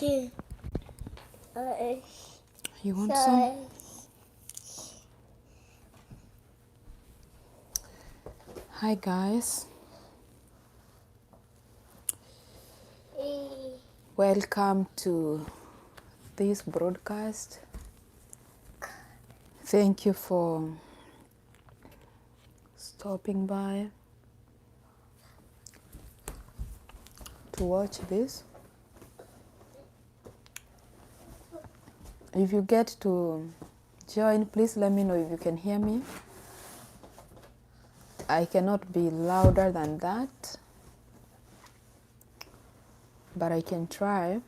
You want some? Hi guys, welcome to this broadcast. Thank you for stopping by to watch this. If you get to join, please let me know if you can hear me. I cannot be louder than that, but I can try.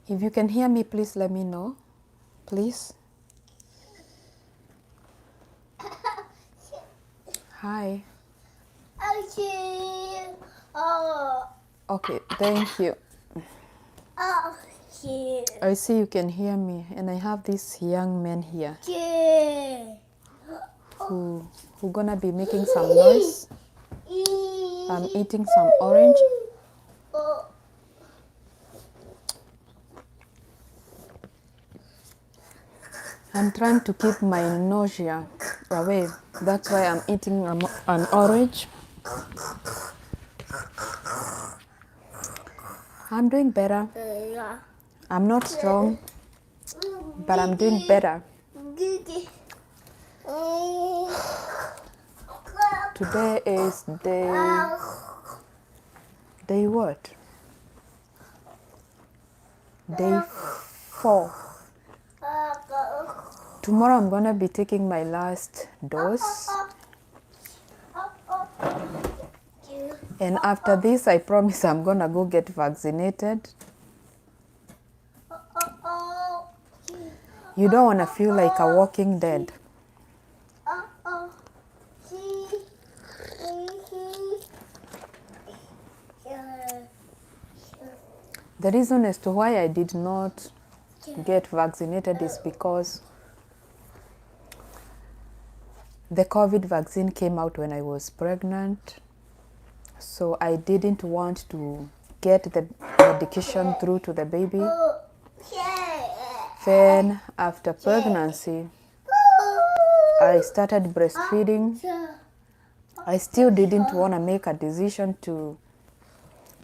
If you can hear me, please let me know, please. Hi. Okay, thank you. I see you can hear me, and I have this young man here who gonna be making some noise. I'm eating some orange. I'm trying to keep my nausea away. That's why I'm eating an orange. I'm doing better. I'm not strong, but I'm doing better. Today is day what? Day 4. Tomorrow I'm gonna be taking my last dose. And after this, I promise I'm gonna go get vaccinated. You don't wanna feel like a walking dead. The reason as to why I did not get vaccinated is because the COVID vaccine came out when I was pregnant. So I didn't want to get the medication through to the baby. Then after pregnancy, I started breastfeeding. I still didn't want to make a decision to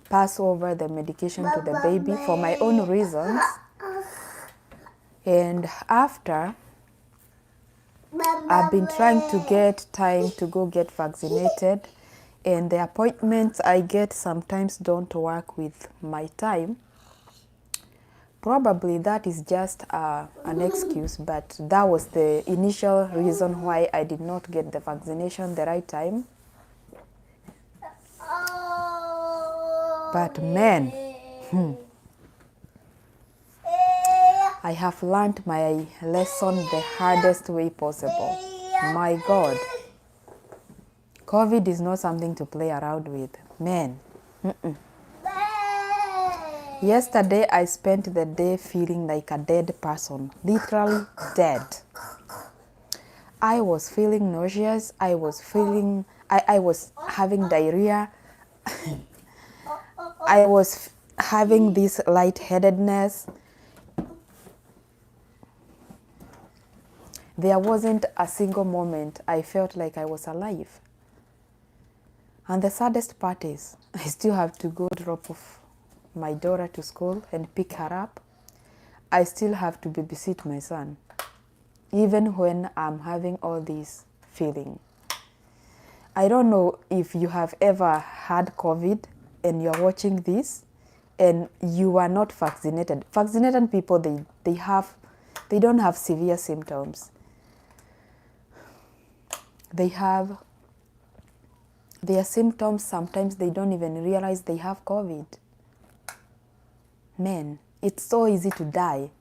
pass over the medication to the baby for my own reasons. And after, I've been trying to get time to go get vaccinated, and the appointments I get sometimes don't work with my time. Probably that is just an excuse, but that was the initial reason why I did not get the vaccination the right time. But man, I have learned my lesson the hardest way possible. My God. COVID is not something to play around with. Man. Yesterday, I spent the day feeling like a dead person. Literally dead. I was feeling nauseous. I was having diarrhea. I was having this lightheadedness. There wasn't a single moment I felt like I was alive. And the saddest part is, I still have to go drop off my daughter to school and pick her up. I still have to babysit my son, even when I'm having all this feeling. I don't know if you have ever had COVID and you're watching this and you are not vaccinated. Vaccinated people, they don't have severe symptoms. They have their symptoms, sometimes they don't even realize they have COVID. Man, it's so easy to die.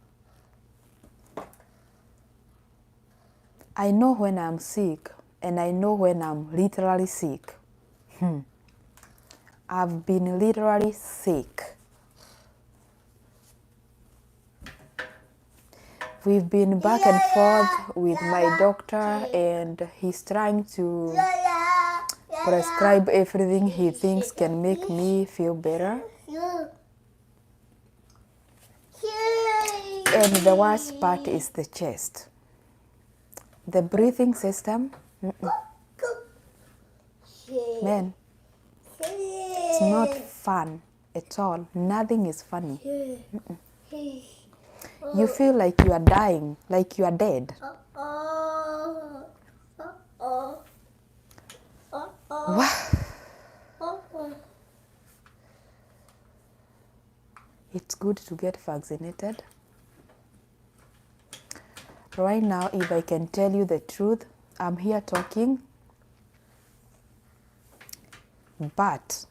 I know when I'm sick, and I know when I'm literally sick. I've been literally sick. We've been back and forth with my doctor, and he's trying to prescribe everything he thinks can make me feel better. And the worst part is the chest. The breathing system, man, it's not fun at all. Nothing is funny. You feel like you are dying, like you are dead. It's good to get vaccinated. Right now, if I can tell you the truth, I'm here talking, but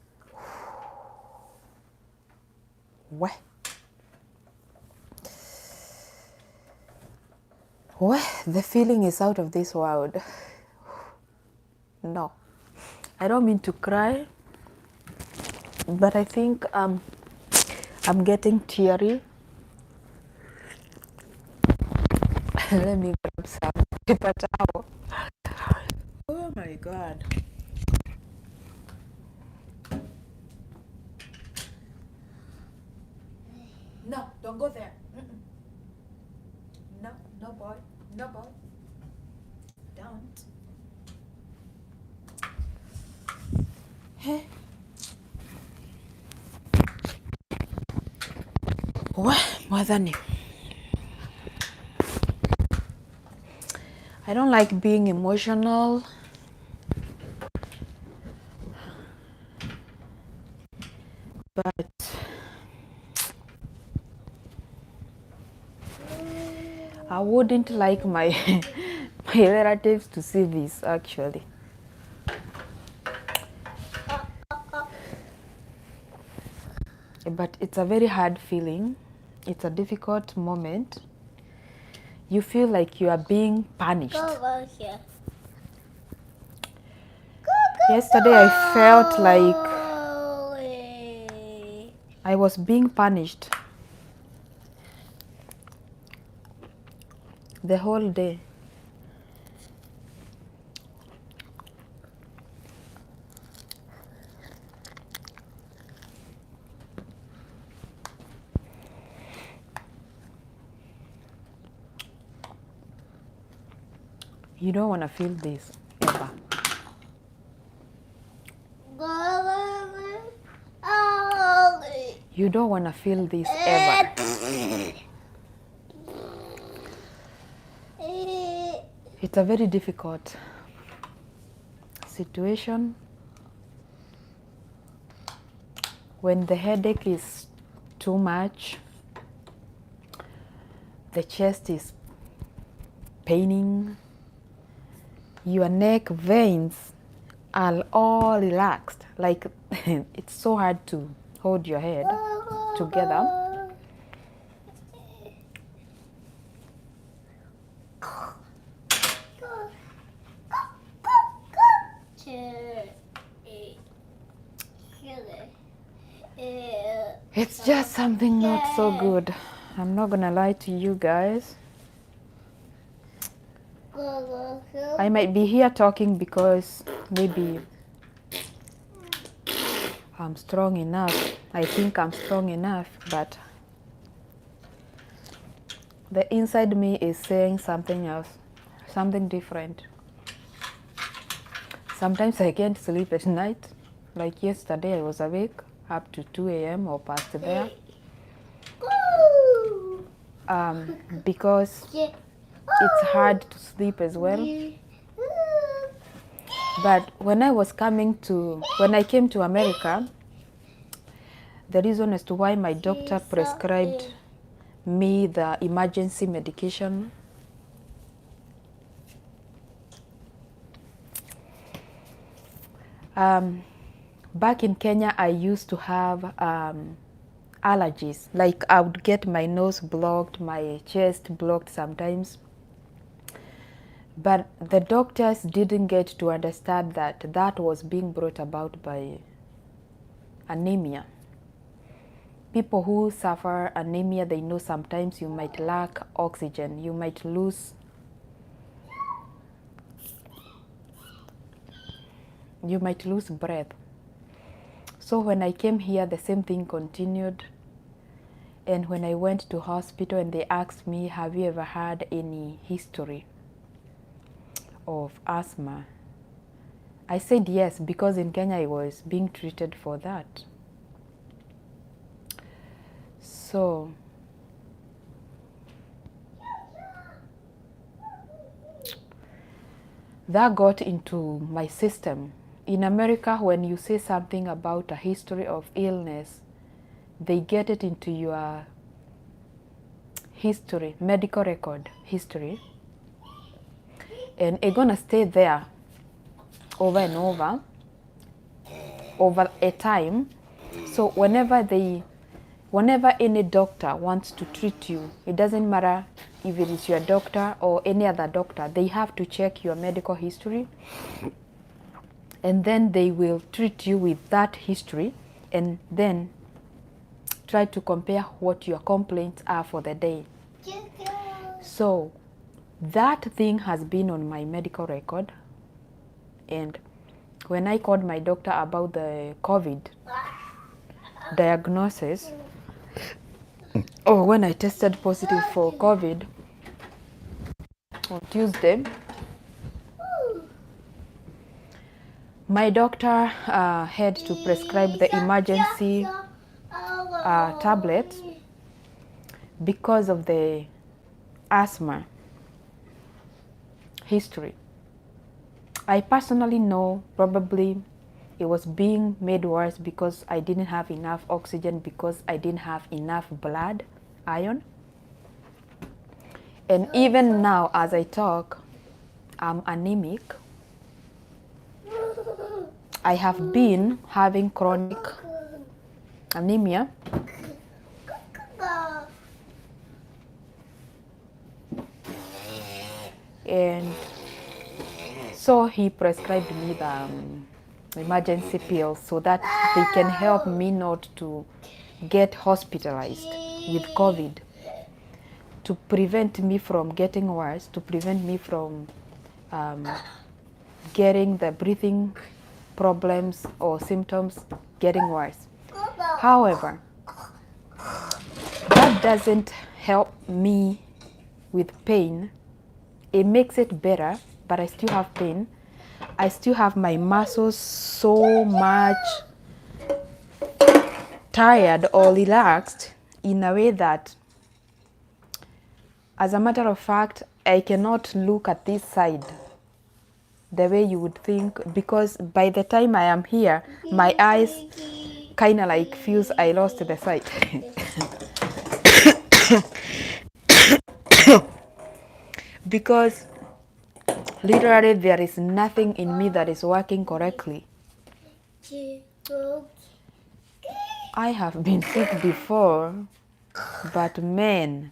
the feeling is out of this world. No, I don't mean to cry, but I think I'm getting teary. Let me grab some paper towel. Oh my God. No, don't go there. No, no boy, no boy. Don't. Hey. Mwadhani. I don't like being emotional. But I wouldn't like my relatives to see this actually. But it's a very hard feeling. It's a difficult moment. You feel like you are being punished. Yesterday I felt like I was being punished the whole day. You don't want to feel this ever. You don't want to feel this ever. It's a very difficult situation when the headache is too much, the chest is paining, your neck veins are all relaxed, like it's so hard to hold your head together. It's just something not so good. I'm not gonna lie to you guys. I might be here talking because maybe I'm strong enough. I think I'm strong enough, but the inside me is saying something else, something different. Sometimes I can't sleep at night. Like yesterday, I was awake up to 2 a.m. or past there. Because it's hard to sleep as well. But when I came to America, the reason as to why my doctor prescribed me the emergency medication, back in Kenya, I used to have allergies. Like I would get my nose blocked, my chest blocked sometimes. But the doctors didn't get to understand that was being brought about by anemia. People who suffer anemia, they know sometimes you might lack oxygen, you might lose breath. So when I came here, the same thing continued. And when I went to hospital and they asked me, have you ever had any history of asthma? I said yes, because in Kenya I was being treated for that. So that got into my system. In America, when you say something about a history of illness, they get it into your history, medical record history, and it's gonna stay there over and over a time. So whenever any doctor wants to treat you, it doesn't matter if it is your doctor or any other doctor, they have to check your medical history, and then they will treat you with that history and then try to compare what your complaints are for the day. So that thing has been on my medical record, and when I called my doctor about the COVID diagnosis, or when I tested positive for COVID on Tuesday, my doctor had to prescribe the emergency tablet because of the asthma history. I personally know probably it was being made worse because I didn't have enough oxygen, because I didn't have enough blood, iron. And even now as I talk, I'm anemic. I have been having chronic anemia. And so he prescribed me the emergency pills so that they can help me not to get hospitalized with COVID, to prevent me from getting worse, to prevent me from getting the breathing problems or symptoms getting worse. However, that doesn't help me with pain. It makes it better, but I still have pain. I still have my muscles so much tired or relaxed in a way that, as a matter of fact, I cannot look at this side the way you would think, because by the time I am here, my eyes kind of like feels I lost the sight. Because literally there is nothing in me that is working correctly. I have been sick before, but man,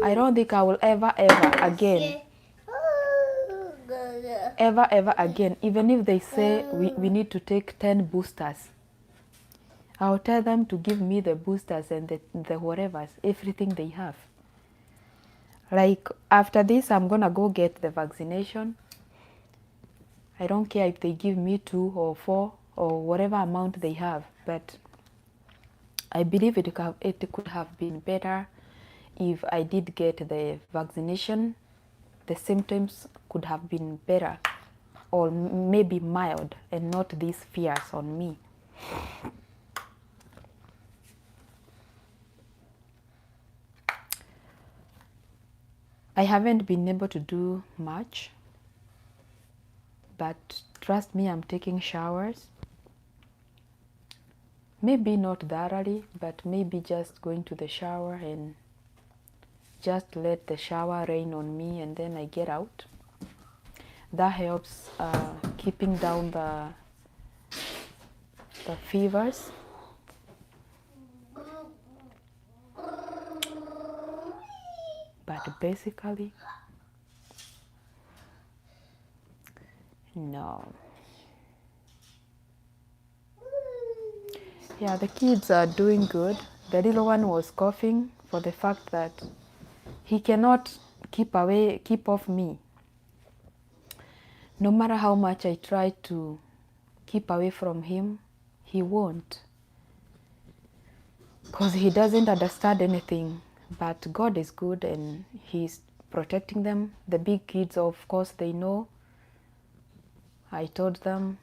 I don't think I will ever again, even if they say we need to take 10 boosters, I'll tell them to give me the boosters and the whatevers, everything they have. Like after this, I'm gonna go get the vaccination. I don't care if they give me 2 or 4 or whatever amount they have, but I believe it could have been better if I did get the vaccination. The symptoms could have been better, or maybe mild, and not these fears on me. I haven't been able to do much, but trust me, I'm taking showers. Maybe not thoroughly, but maybe just going to the shower and just let the shower rain on me and then I get out. That helps keeping down the fevers. But basically, no. Yeah, the kids are doing good. The little one was coughing for the fact that he cannot keep off me. No matter how much I try to keep away from him, he won't. Because he doesn't understand anything. But God is good and he's protecting them. The big kids, of course, they know. I told them,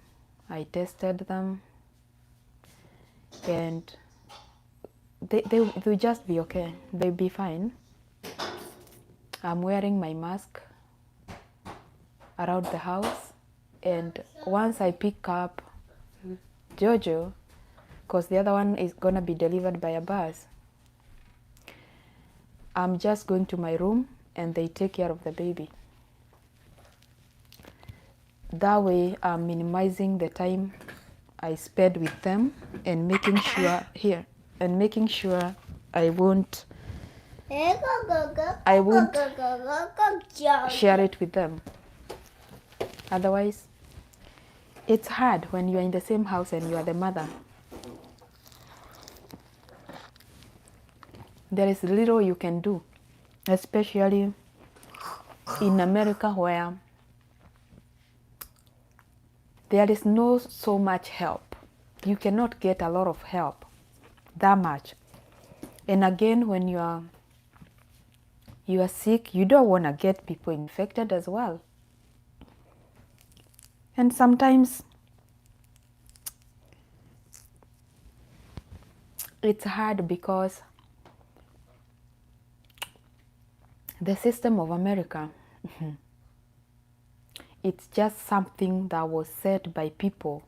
I tested them, and they'll just be okay. They'll be fine. I'm wearing my mask around the house, and once I pick up Jojo, because the other one is gonna be delivered by a bus, I'm just going to my room and they take care of the baby. That way I'm minimizing the time I spend with them and making sure I won't share it with them. Otherwise, it's hard when you're in the same house and you are the mother. There is little you can do, especially in America where there is no so much help. You cannot get a lot of help, that much. And again, when you are sick, you don't want to get people infected as well. And sometimes it's hard because the system of America, it's just something that was said by people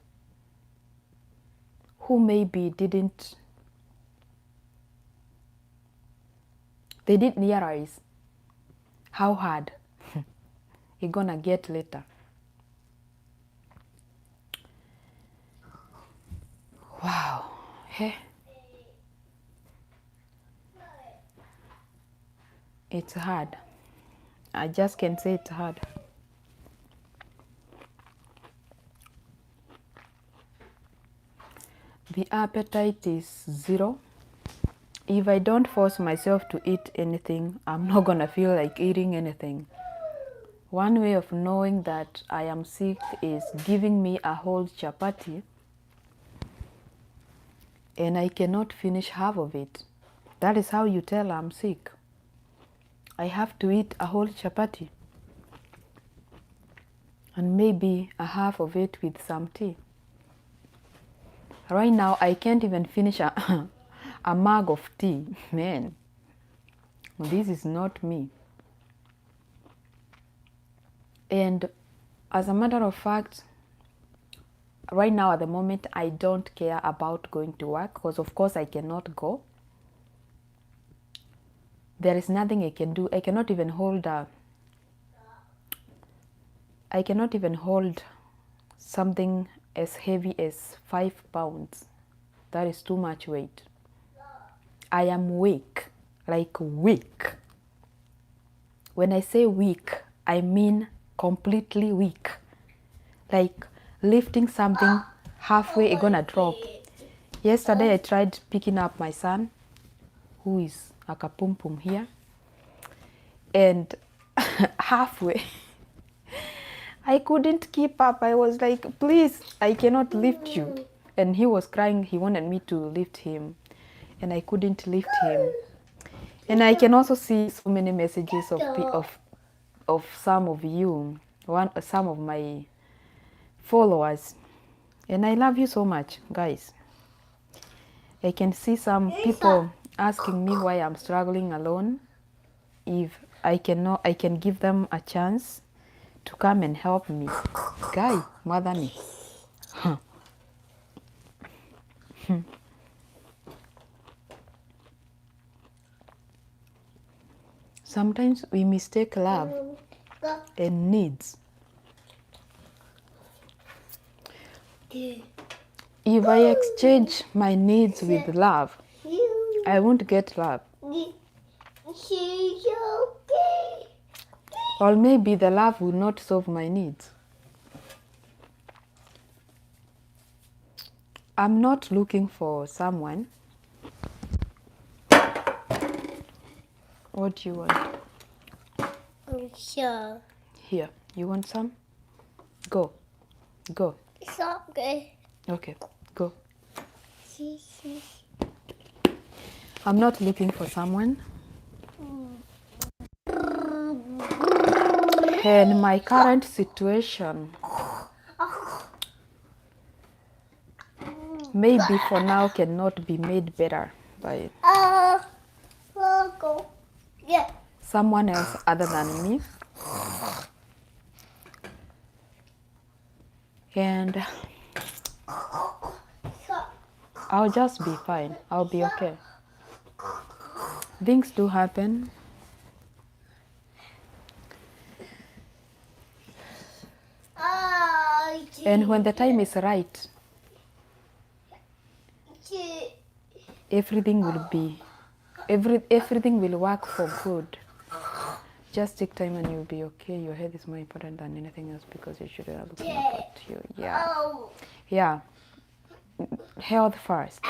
who maybe didn't realize how hard it's gonna get later. Wow. Hey. It's hard. I just can say it's hard. The appetite is zero. If I don't force myself to eat anything, I'm not gonna feel like eating anything. One way of knowing that I am sick is giving me a whole chapati and I cannot finish half of it. That is how you tell I'm sick. I have to eat a whole chapati and maybe a half of it with some tea. Right now, I can't even finish a mug of tea. Man, this is not me. And as a matter of fact, right now at the moment, I don't care about going to work because of course I cannot go. There is nothing I can do. I cannot even hold something as heavy as 5 pounds. That is too much weight. I am weak, like weak. When I say weak, I mean completely weak. Like lifting something halfway, it's gonna drop. Yesterday I tried picking up my son, who is a kapumpum here, and halfway I couldn't keep up. I was like, please, I cannot lift you. And he was crying. He wanted me to lift him. And I couldn't lift him. And I can also see so many messages of some of you, some of my followers. And I love you so much, guys. I can see some people asking me why I'm struggling alone. If I can give them a chance to come and help me. Guy, mother me. Huh. Sometimes we mistake love and needs. If I exchange my needs with love, I won't get love. Or maybe the love will not solve my needs. I'm not looking for someone. What do you want? Sure. Here, you want some? Go. Go. It's okay. Okay, go. I'm not looking for someone. And my current situation, maybe for now, cannot be made better by We'll go. Yeah. someone else other than me. And I'll just be fine. I'll be okay. Things do happen. And when the time is right, everything will work for good. Just take time and you'll be okay. Your health is more important than anything else because your children are looking up at you. Yeah. Health first.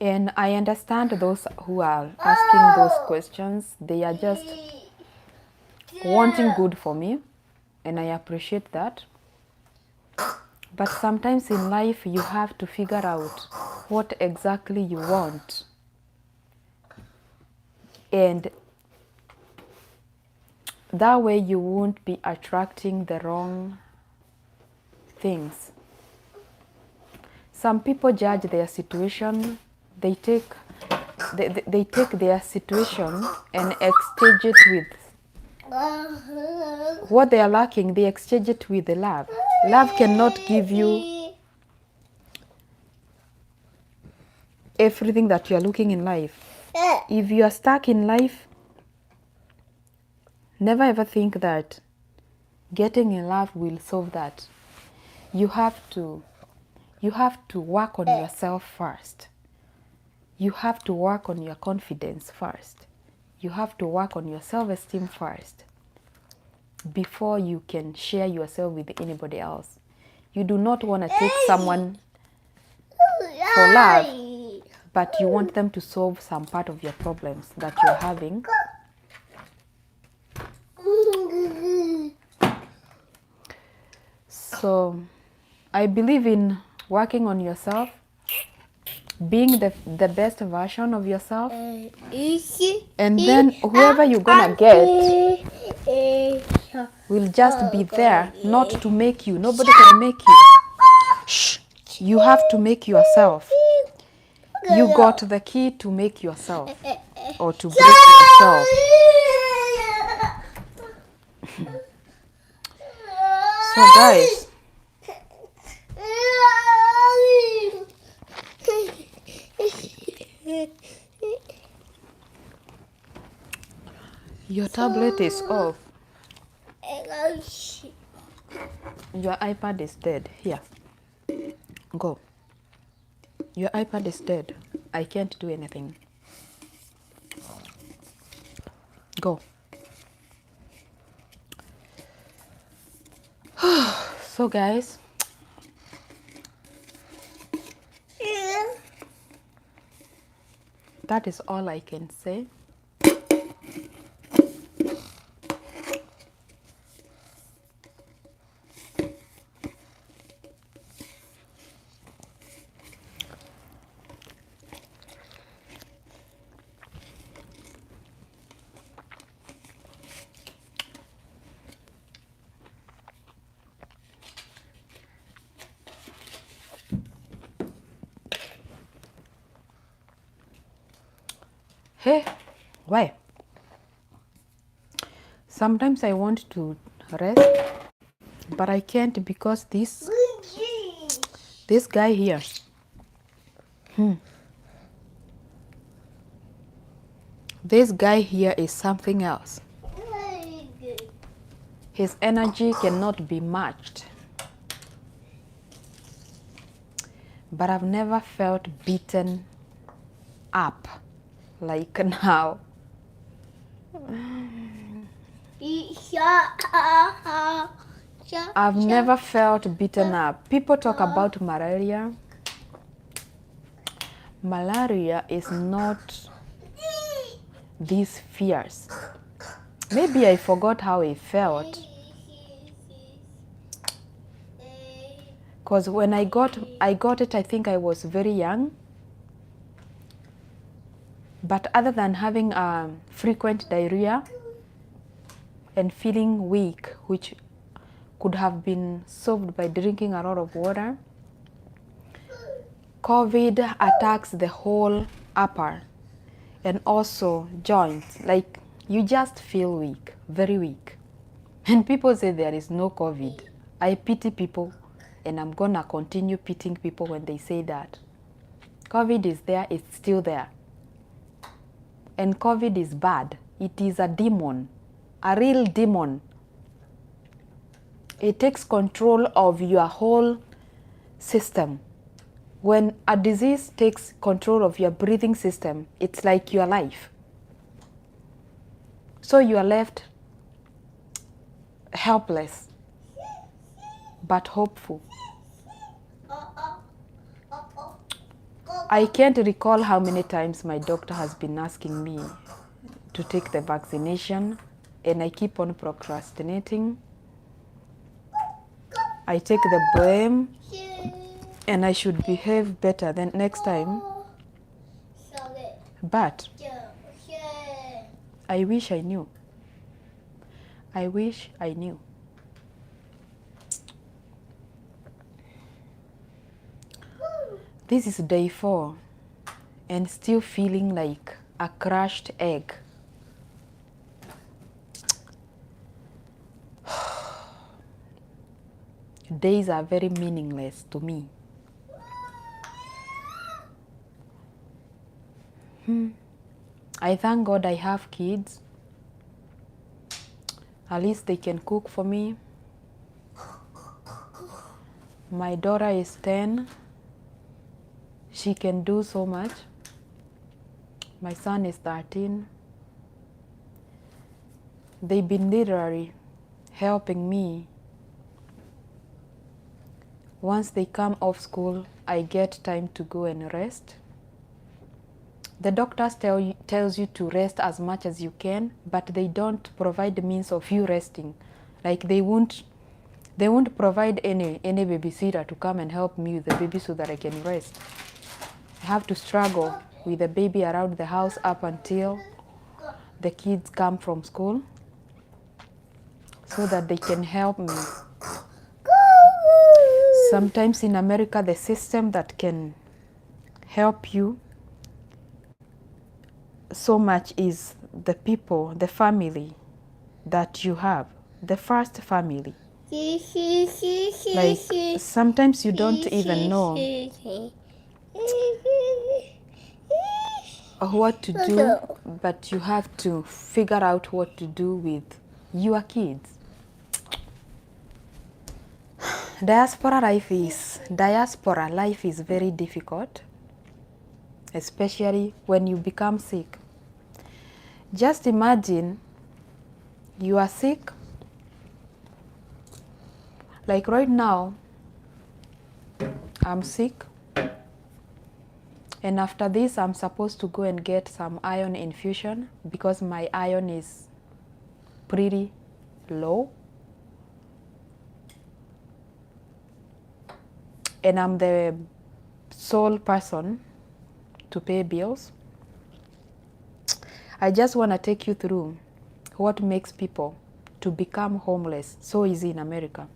And I understand those who are asking those questions. They are just wanting good for me, and I appreciate that. But sometimes in life you have to figure out what exactly you want. And that way you won't be attracting the wrong things. Some people judge their situation. They take their situation and exchange it with what they are lacking. They exchange it with the love. Love cannot give you everything that you are looking in life. If you are stuck in life, never ever think that getting in love will solve that. You have to work on yourself first. You have to work on your confidence first. You have to work on your self-esteem first before you can share yourself with anybody else. You do not want to take someone for love, but you want them to solve some part of your problems that you're having. So I believe in working on yourself, being the best version of yourself, and then whoever you're gonna get will just be there, not to make you. Nobody can make you. Shh. You have to make yourself. You got the key to make yourself or to break yourself. So guys, your tablet is off. Your iPad is dead. Here. Go. Your iPad is dead. I can't do anything. Go. So guys, that is all I can say. Hey, why? Sometimes I want to rest, but I can't because this guy here. This guy here is something else. His energy cannot be matched. But I've never felt beaten up like now. I've never felt beaten up. People talk about malaria. Malaria is not this fierce. Maybe I forgot how it felt. Because when I got it, I think I was very young. But other than having frequent diarrhea and feeling weak, which could have been solved by drinking a lot of water, COVID attacks the whole upper and also joints. Like, you just feel weak, very weak. And people say there is no COVID. I pity people, and I'm gonna continue pitying people when they say that. COVID is there, it's still there. And COVID is bad. It is a demon, a real demon. It takes control of your whole system. When a disease takes control of your breathing system, it's like your life. So you are left helpless, but hopeful. I can't recall how many times my doctor has been asking me to take the vaccination, and I keep on procrastinating. I take the blame, and I should behave better than next time. But I wish I knew. I wish I knew. This is day 4 and still feeling like a crushed egg. Days are very meaningless to me. I thank God I have kids. At least they can cook for me. My daughter is 10. She can do so much. My son is 13. They've been literally helping me. Once they come off school, I get time to go and rest. The doctors tells you to rest as much as you can, but they don't provide the means of you resting. Like they won't provide any babysitter to come and help me with the baby so that I can rest. I have to struggle with the baby around the house up until the kids come from school so that they can help me. Sometimes in America, the system that can help you so much is the people, the family that you have, the first family. Like sometimes you don't even know what to do, but you have to figure out what to do with your kids. Diaspora life is very difficult, especially when you become sick. Just imagine you are sick. Like right now, I'm sick. And after this, I'm supposed to go and get some iron infusion because my iron is pretty low. And I'm the sole person to pay bills. I just want to take you through what makes people to become homeless so easy in America.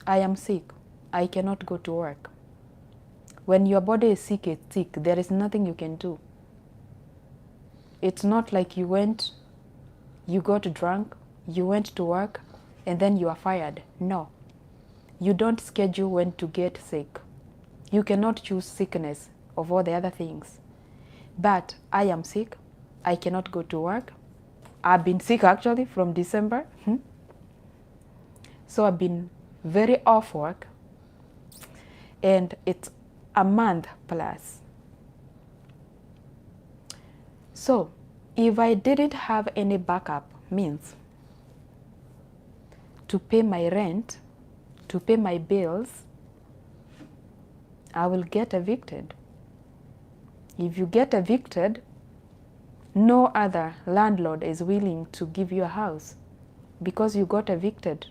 I am sick. I cannot go to work. When your body is sick, it's sick. There is nothing you can do. It's not like you got drunk, you went to work, and then you are fired. No. You don't schedule when to get sick. You cannot choose sickness of all the other things. But I am sick. I cannot go to work. I've been sick actually from December. So I've been very off work. And it's a month plus. So if I didn't have any backup means to pay my rent, to pay my bills, I will get evicted. If you get evicted, no other landlord is willing to give you a house because you got evicted.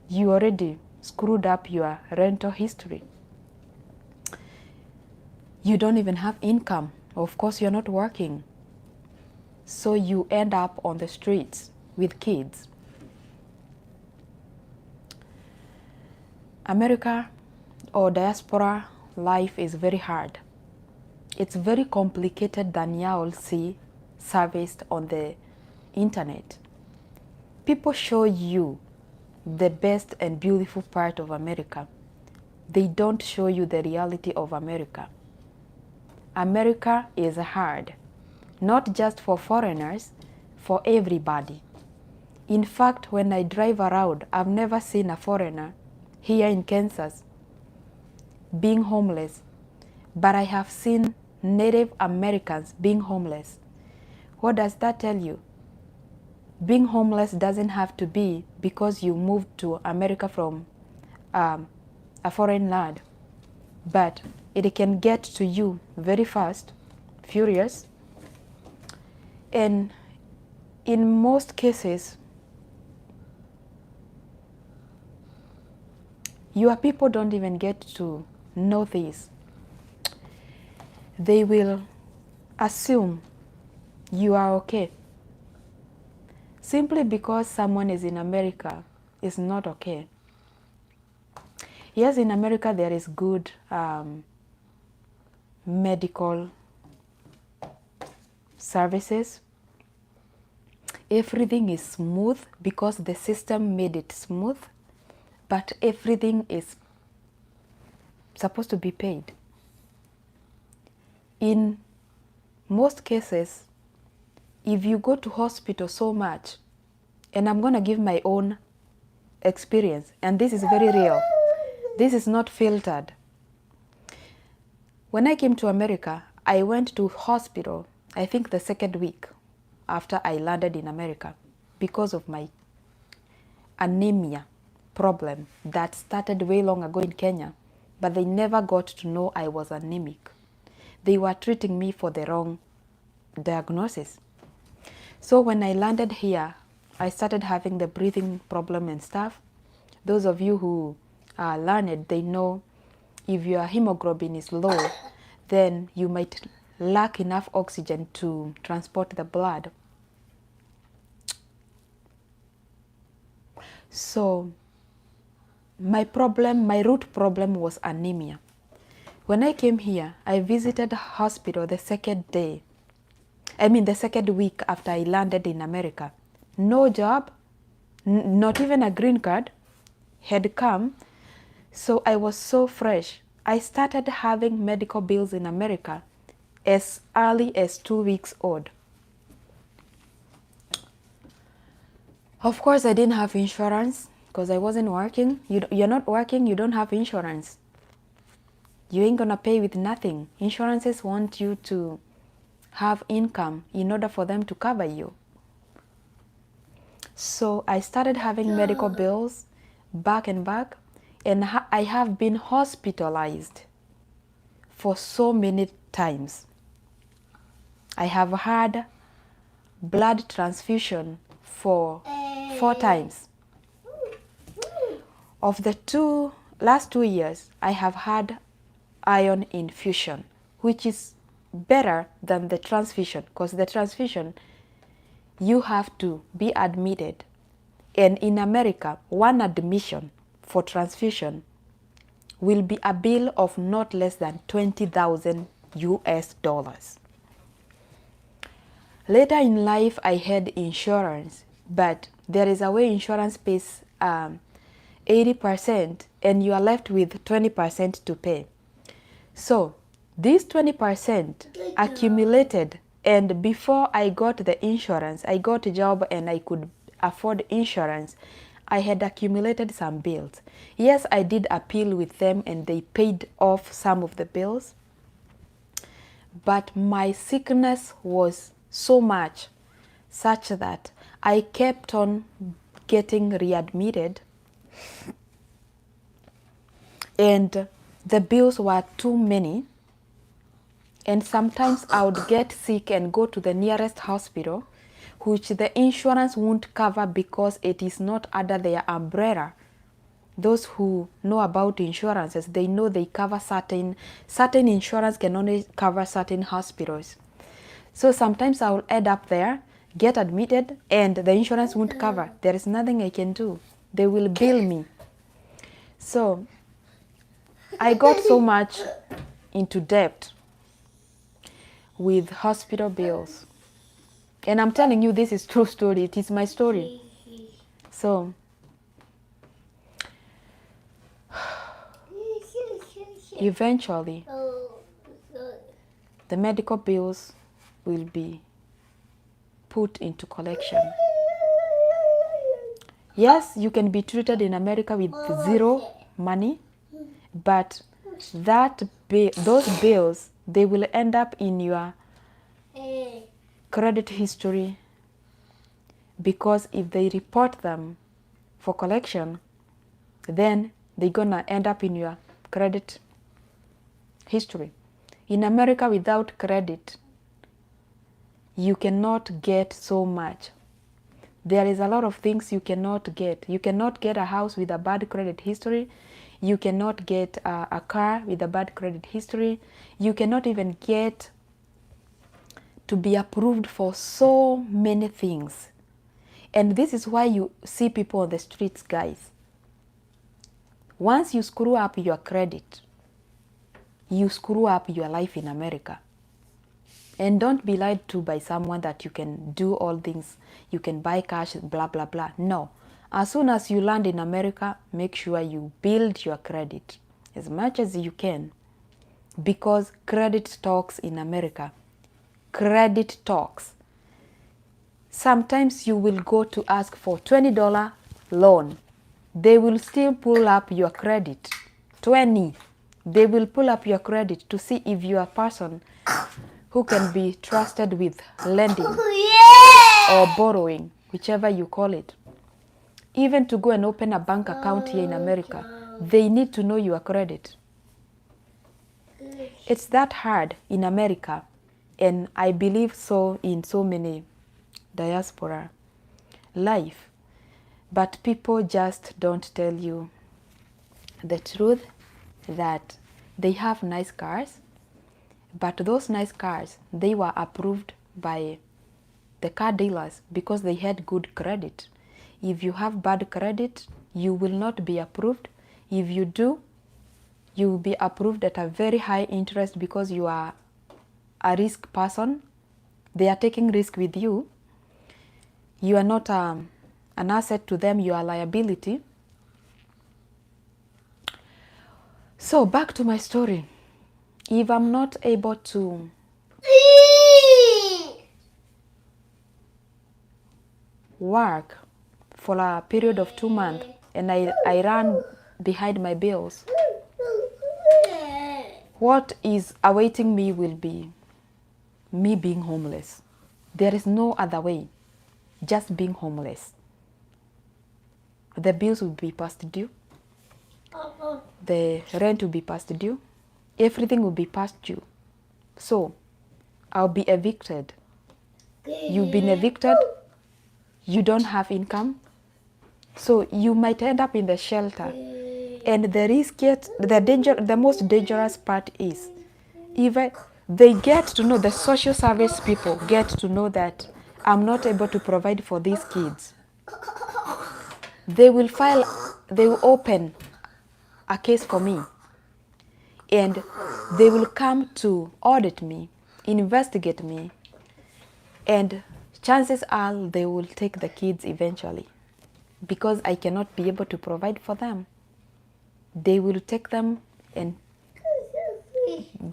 You already screwed up your rental history. You don't even have income. Of course, you're not working. So you end up on the streets with kids. America or diaspora life is very hard. It's very complicated than y'all see serviced on the internet. People show you the best and beautiful part of America. They don't show you the reality of America. America is hard, not just for foreigners, for everybody. In fact, when I drive around, I've never seen a foreigner here in Kansas being homeless, but I have seen Native Americans being homeless. What does that tell you? Being homeless doesn't have to be because you moved to America from a foreign land, but it can get to you very fast, furious, and in most cases, your people don't even get to know this. They will assume you are okay. Simply because someone is in America is not okay. Yes, in America there is good medical services. Everything is smooth because the system made it smooth, but everything is supposed to be paid. In most cases, if you go to hospital so much, and I'm going to give my own experience, and this is very real. This is not filtered. When I came to America, I went to hospital, I think the second week after I landed in America, because of my anemia problem that started way long ago in Kenya, but they never got to know I was anemic. They were treating me for the wrong diagnosis. So when I landed here, I started having the breathing problem and stuff. Those of you who are learned, they know if your hemoglobin is low, then you might lack enough oxygen to transport the blood. So my root problem was anemia. When I came here, I visited the hospital the second week after I landed in America. No job, not even a green card had come. So I was so fresh. I started having medical bills in America as early as 2 weeks old. Of course, I didn't have insurance because I wasn't working. You're not working, you don't have insurance. You ain't gonna pay with nothing. Insurances want you to have income in order for them to cover you. So I started having medical bills back and back, and I have been hospitalized for so many times. I have had blood transfusion for 4 times. Of the last 2 years, I have had iron infusion, which is better than the transfusion, because the transfusion, you have to be admitted. And in America, one admission for transfusion will be a bill of not less than $20,000 US. Later in life, I had insurance, but there is a way insurance pays 80% and you are left with 20% to pay. So this 20% accumulated, and before I got the insurance, I got a job and I could afford insurance, I had accumulated some bills. Yes, I did appeal with them and they paid off some of the bills, but my sickness was so much such that I kept on getting readmitted, and the bills were too many, and sometimes I would get sick and go to the nearest hospital, which the insurance won't cover because it is not under their umbrella. Those who know about insurances, they know they cover certain insurance can only cover certain hospitals. So sometimes I will end up there, get admitted, and the insurance won't cover. There is nothing I can do. They will bill me. So I got so much into debt with hospital bills. And I'm telling you, this is true story. It is my story. So eventually, the medical bills will be put into collection. Yes, you can be treated in America with zero money, but those bills, they will end up in your credit history, because if they report them for collection, then they're gonna end up in your credit history. In America, without credit, you cannot get so much. There is a lot of things you cannot get. You cannot get a house with a bad credit history. You cannot get a car with a bad credit history. You cannot even get to be approved for so many things. And this is why you see people on the streets, guys. Once you screw up your credit, you screw up your life in America. And don't be lied to by someone that you can do all things. You can buy cash, blah, blah, blah. No. As soon as you land in America, make sure you build your credit as much as you can. Because credit talks in America. Credit talks. Sometimes you will go to ask for $20 loan. They will still pull up your credit. 20. They will pull up your credit to see if you are a person who can be trusted with lending or borrowing, whichever you call it. Even to go and open a bank account here in America, they need to know your credit. It's that hard in America, and I believe so in so many diaspora life. But people just don't tell you the truth that they have nice cars, but those nice cars, they were approved by the car dealers because they had good credit. If you have bad credit, you will not be approved. If you do, you will be approved at a very high interest because you are a risk person. They are taking risk with you. You are not an asset to them, you are a liability. So back to my story. If I'm not able to work for a period of 2 months and I run behind my bills, what is awaiting me will be me being homeless. There is no other way, just being homeless. The bills will be past due. The rent will be past due. Everything will be past due. So, I'll be evicted. You've been evicted. You don't have income. So, you might end up in the shelter. And the most dangerous part is, even they get to know, the social service people get to know that I'm not able to provide for these kids. They will open a case for me, and they will come to audit me, investigate me, and chances are they will take the kids eventually because I cannot be able to provide for them. They will take them and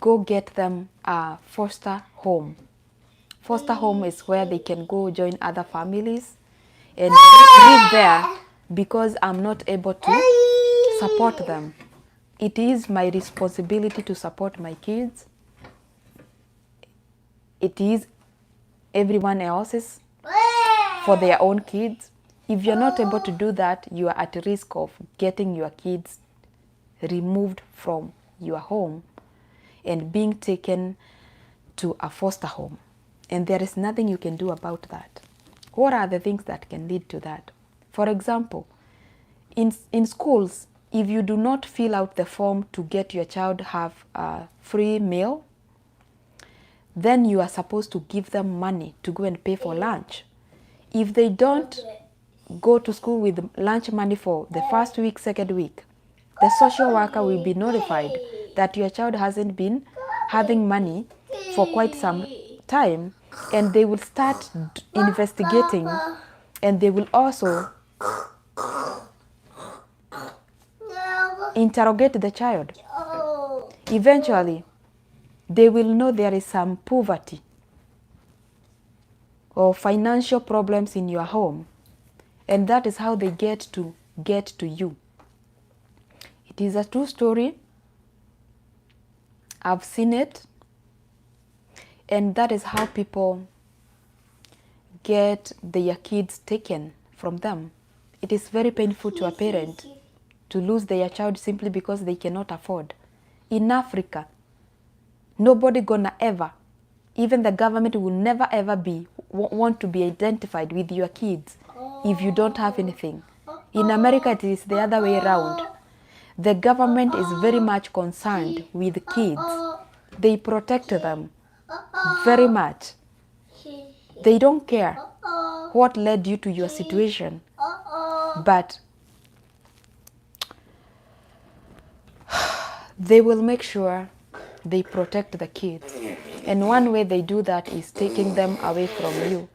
go get them a foster home. Foster home is where they can go join other families and live there because I'm not able to support them. It is my responsibility to support my kids. It is everyone else's for their own kids. If you're not able to do that, you are at risk of getting your kids removed from your home and being taken to a foster home. And there is nothing you can do about that. What are the things that can lead to that? For example, in schools, if you do not fill out the form to get your child have a free meal, then you are supposed to give them money to go and pay for lunch. If they don't go to school with lunch money for the first week, second week, the social worker will be notified that your child hasn't been having money for quite some time, and they will start investigating, and they will also interrogate the child. Eventually, they will know there is some poverty or financial problems in your home, and that is how they get to you. It is a true story. I've seen it, and that is how people get their kids taken from them. It is very painful to a parent to lose their child simply because they cannot afford. In Africa, nobody gonna ever, even the government will never ever want to be identified with your kids if you don't have anything. In America, it is the other way around. The government is very much concerned with kids. They protect them very much. They don't care what led you to your situation, but they will make sure they protect the kids. And one way they do that is taking them away from you.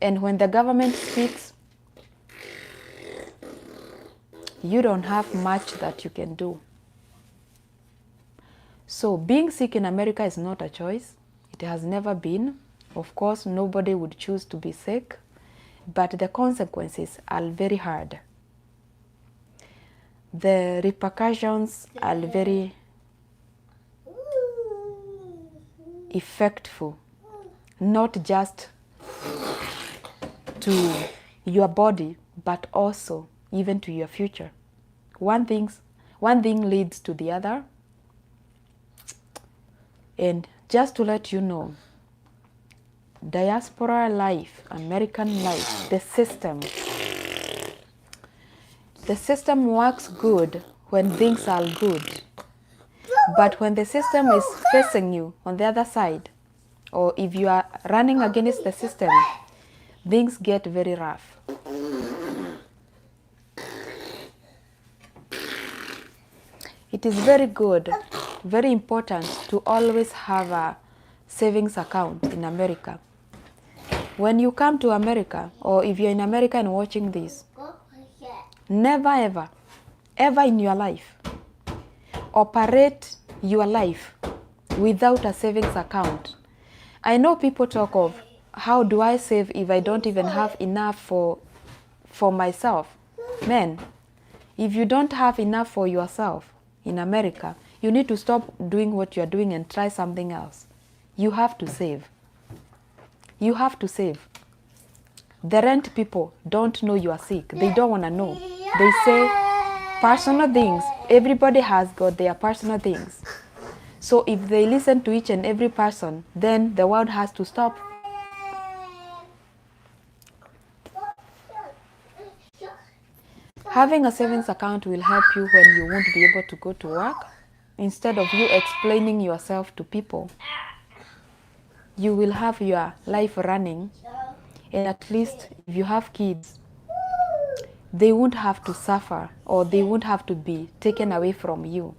And when the government speaks, you don't have much that you can do. So being sick in America is not a choice. It has never been. Of course, nobody would choose to be sick, but the consequences are very hard. The repercussions are very effectful, not just to your body, but also even to your future. One thing leads to the other. And just to let you know, diaspora life, American life, the system works good when things are good. But when the system is facing you on the other side, or if you are running against the system, things get very rough. It is very good, very important to always have a savings account in America. When you come to America, or if you're in America and watching this, never ever in your life operate your life without a savings account. I know people talk of, how do I save if I don't even have enough for myself? Man, if you don't have enough for yourself in America, you need to stop doing what you're doing and try something else. You have to save. You have to save. The rent people don't know you are sick. They don't want to know. They say personal things. Everybody has got their personal things. So if they listen to each and every person, then the world has to stop. Having a savings account will help you when you won't be able to go to work. Instead of you explaining yourself to people, you will have your life running, and at least if you have kids, they won't have to suffer, or they won't have to be taken away from you.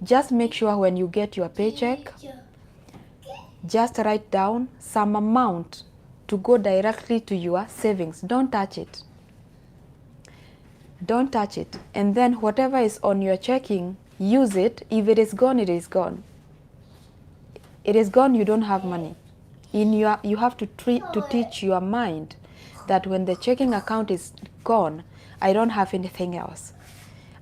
Just make sure when you get your paycheck, just write down some amount to go directly to your savings. Don't touch it. Don't touch it. And then whatever is on your checking, use it. If it is gone, it is gone. It is gone, you don't have money. You have to teach your mind that when the checking account is gone, I don't have anything else.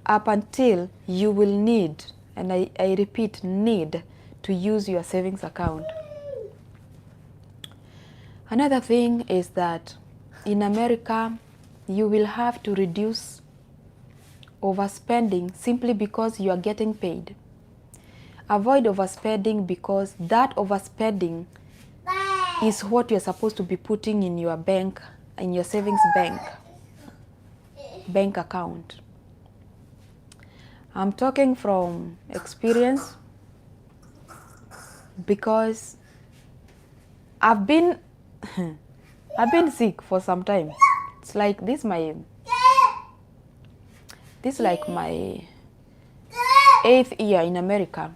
Up until you will need, and I repeat, need to use your savings account. Another thing is that in America, you will have to reduce overspending simply because you are getting paid. Avoid overspending because that overspending is what you're supposed to be putting in your bank, in your savings bank account. I'm talking from experience because I've been sick for some time. It's like this is like my 8th year in America,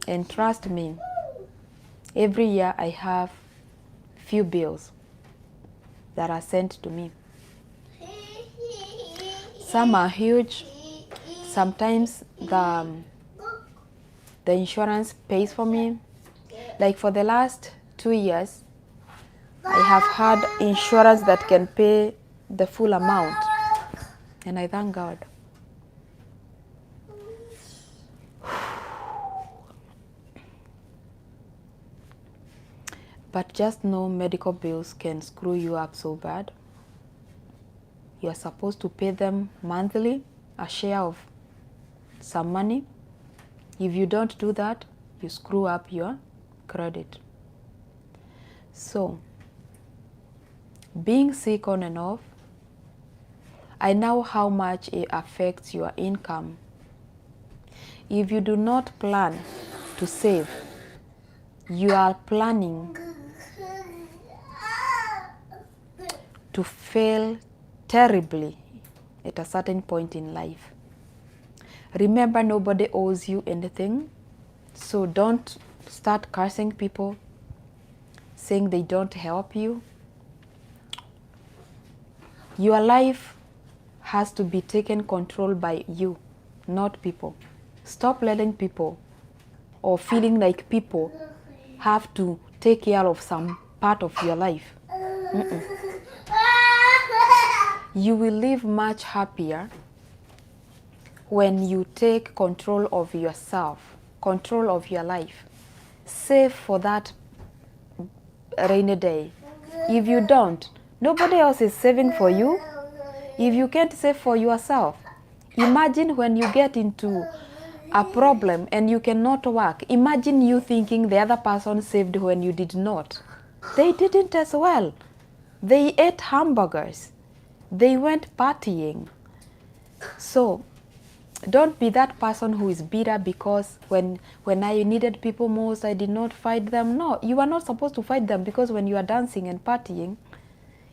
and trust me, every year I have few bills that are sent to me. Some are huge. Sometimes the insurance pays for me. Like for the last 2 years, I have had insurance that can pay the full amount, and I thank God. But just know medical bills can screw you up so bad. You are supposed to pay them monthly, a share of some money. If you don't do that, you screw up your credit. So, being sick on and off, I know how much it affects your income. If you do not plan to save, you are planning to fail terribly at a certain point in life. Remember, nobody owes you anything, so don't start cursing people, saying they don't help you. Your life has to be taken control by you, not people. Stop letting people or feeling like people have to take care of some part of your life. You will live much happier when you take control of yourself, control of your life. Save for that rainy day. If you don't, nobody else is saving for you. If you can't save for yourself, imagine when you get into a problem and you cannot work. Imagine you thinking the other person saved when you did not. They didn't as well. They ate hamburgers. They went partying. So don't be that person who is bitter because when I needed people most, I did not fight them. No, you are not supposed to fight them, because when you are dancing and partying,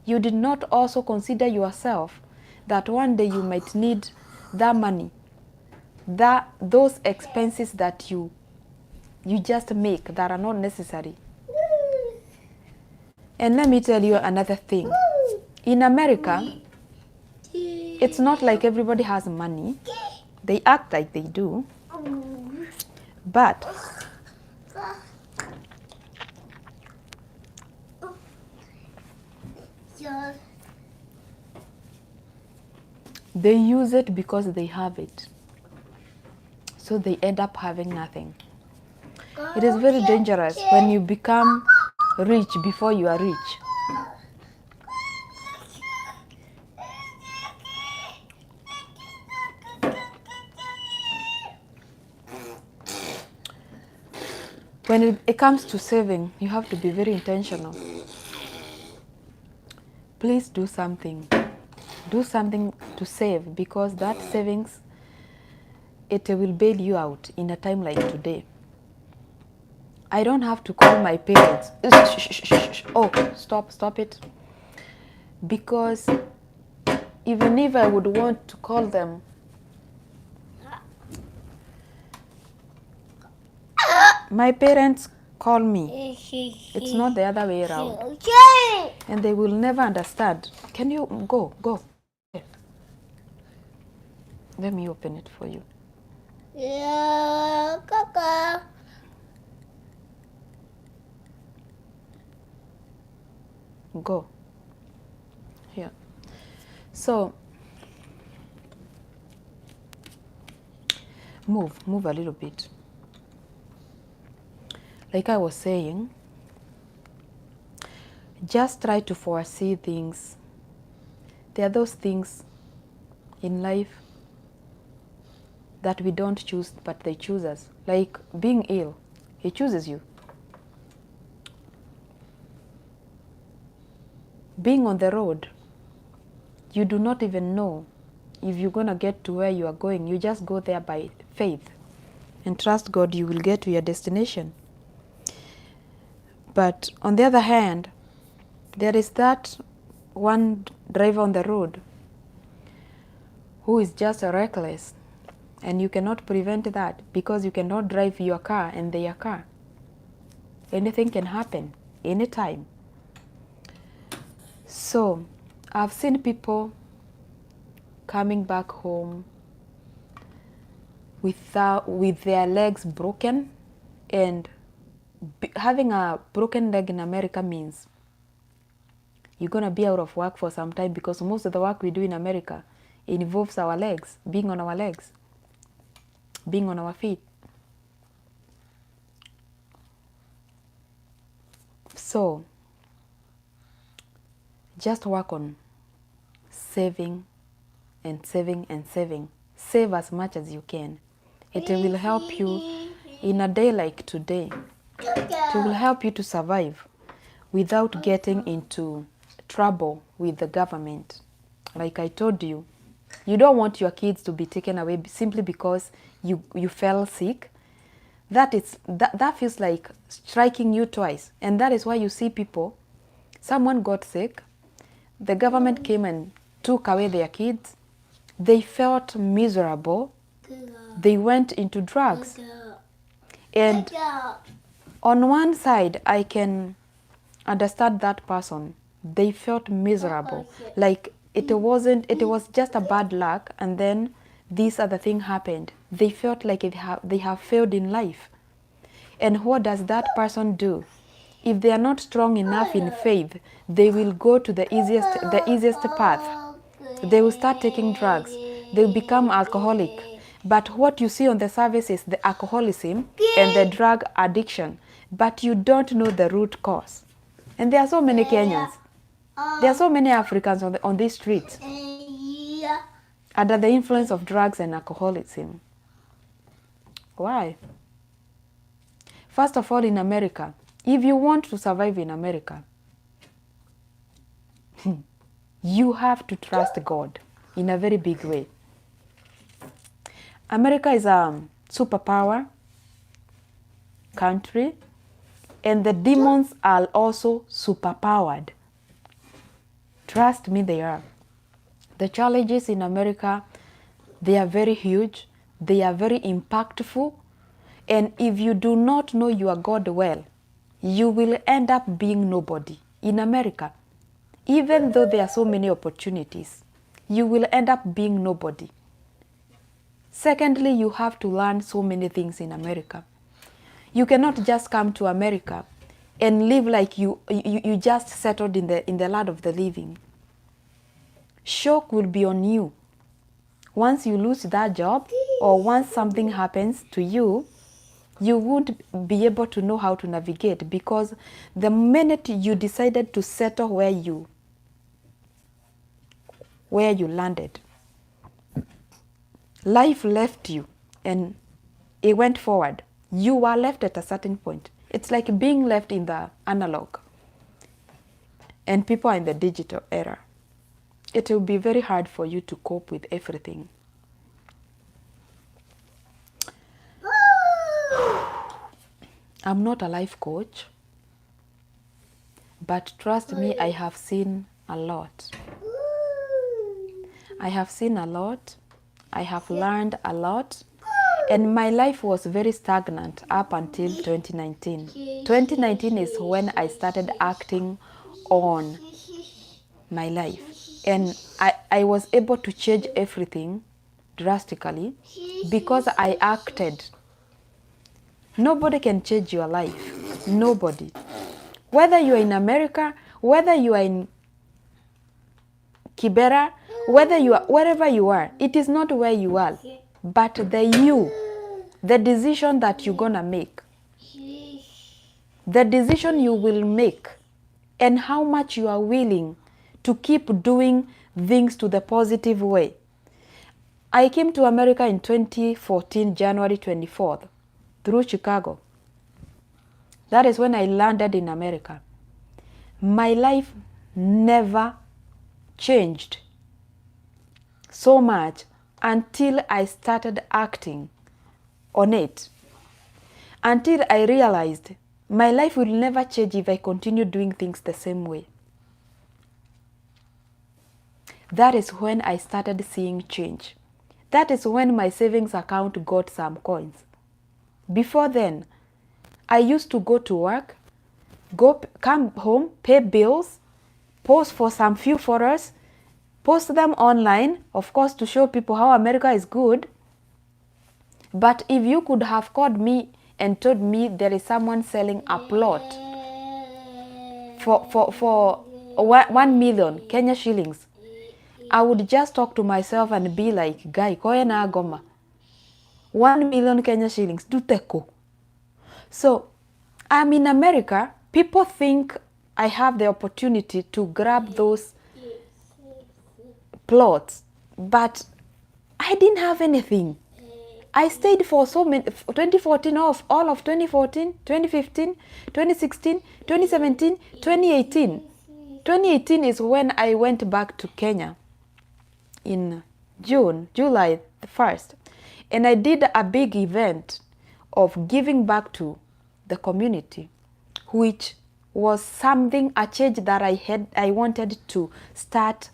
you did not also consider yourself that one day you might need that money, those expenses that you just make that are not necessary. And let me tell you another thing. In America, it's not like everybody has money. They act like they do. But they use it because they have it. So they end up having nothing. It is very dangerous when you become rich before you are rich. When it comes to saving, you have to be very intentional. Please do something. Do something to save, because that savings, it will bail you out in a time like today. I don't have to call my parents. Oh, stop it. Because even if I would want to call them, my parents call me. It's not the other way around. And they will never understand. Can you go? Let me open it for you. Yeah, Kaka. Go. Here. So, move a little bit. Like I was saying, just try to foresee things There are those things in life that we don't choose, but they choose us. Like being ill, he chooses you. Being on the road, you do not even know if you're going to get to where you are going. You just go there by faith and trust God you will get to your destination. But on the other hand, there is that one driver on the road who is just reckless, and you cannot prevent that because you cannot drive your car and their car. Anything can happen anytime. So I've seen people coming back home with their legs broken, and having a broken leg in America means you're going to be out of work for some time, because most of the work we do in America involves our legs, being on our legs, being on our feet. So just work on saving and saving and saving. Save as much as you can. It will help you in a day like today. It will help you to survive without getting into trouble with the government. Like I told you, you don't want your kids to be taken away simply because you fell sick. That feels like striking you twice. And that is why you see people, someone got sick, the government came and took away their kids. They felt miserable. They went into drugs. And on one side, I can understand that person. They felt miserable. Like it was just a bad luck, and then this other thing happened. They felt like they have failed in life. And what does that person do? If they are not strong enough in faith, they will go to the easiest path. They will start taking drugs. They will become alcoholic. But what you see on the surface is the alcoholism and the drug addiction. But you don't know the root cause. And there are so many Kenyans. There are so many Africans on these streets under the influence of drugs and alcoholism. Why? First of all, in America, if you want to survive in America, you have to trust God in a very big way. America is a superpower country, and the demons are also superpowered. Trust me, they are. The challenges in America, they are very huge, they are very impactful, and if you do not know your God well, you will end up being nobody in America. Even though there are so many opportunities, you will end up being nobody. Secondly, you have to learn so many things in America. You cannot just come to America and live like you just settled in the land of the living. Shock will be on you. Once you lose that job, or once something happens to you, you won't be able to know how to navigate, because the minute you decided to settle where you landed, life left you and it went forward. You were left at a certain point. It's like being left in the analog, and people are in the digital era. It will be very hard for you to cope with everything. I'm not a life coach, but trust me, I have seen a lot. I have seen a lot. I have learned a lot. And my life was very stagnant up until 2019. 2019 is when I started acting on my life. And I was able to change everything drastically because I acted. Nobody can change your life. Nobody. Whether you are in America, whether you are in Kibera, whether you are wherever you are, it is not where you are, but the decision that you're gonna make, the decision you will make, and how much you are willing to keep doing things to the positive way. I came to America in 2014, January 24th, through Chicago. That is when I landed in America. My life never changed so much until I started acting on it. Until I realized my life will never change if I continue doing things the same way. That is when I started seeing change. That is when my savings account got some coins. Before then, I used to go to work, come home, pay bills, post for some few photos, post them online, of course, to show people how America is good. But if you could have called me and told me there is someone selling a plot for 1 million Kenya shillings, I would just talk to myself and be like, guy, koye na goma. 1 million Kenya shillings, duteko. So, I'm in America. People think I have the opportunity to grab those plots, but I didn't have anything. I stayed for so many, 2014 off, all of 2014, 2015, 2016, 2017, 2018. 2018 is when I went back to Kenya in July the 1st. And I did a big event of giving back to the community, which was something, a change that I wanted to start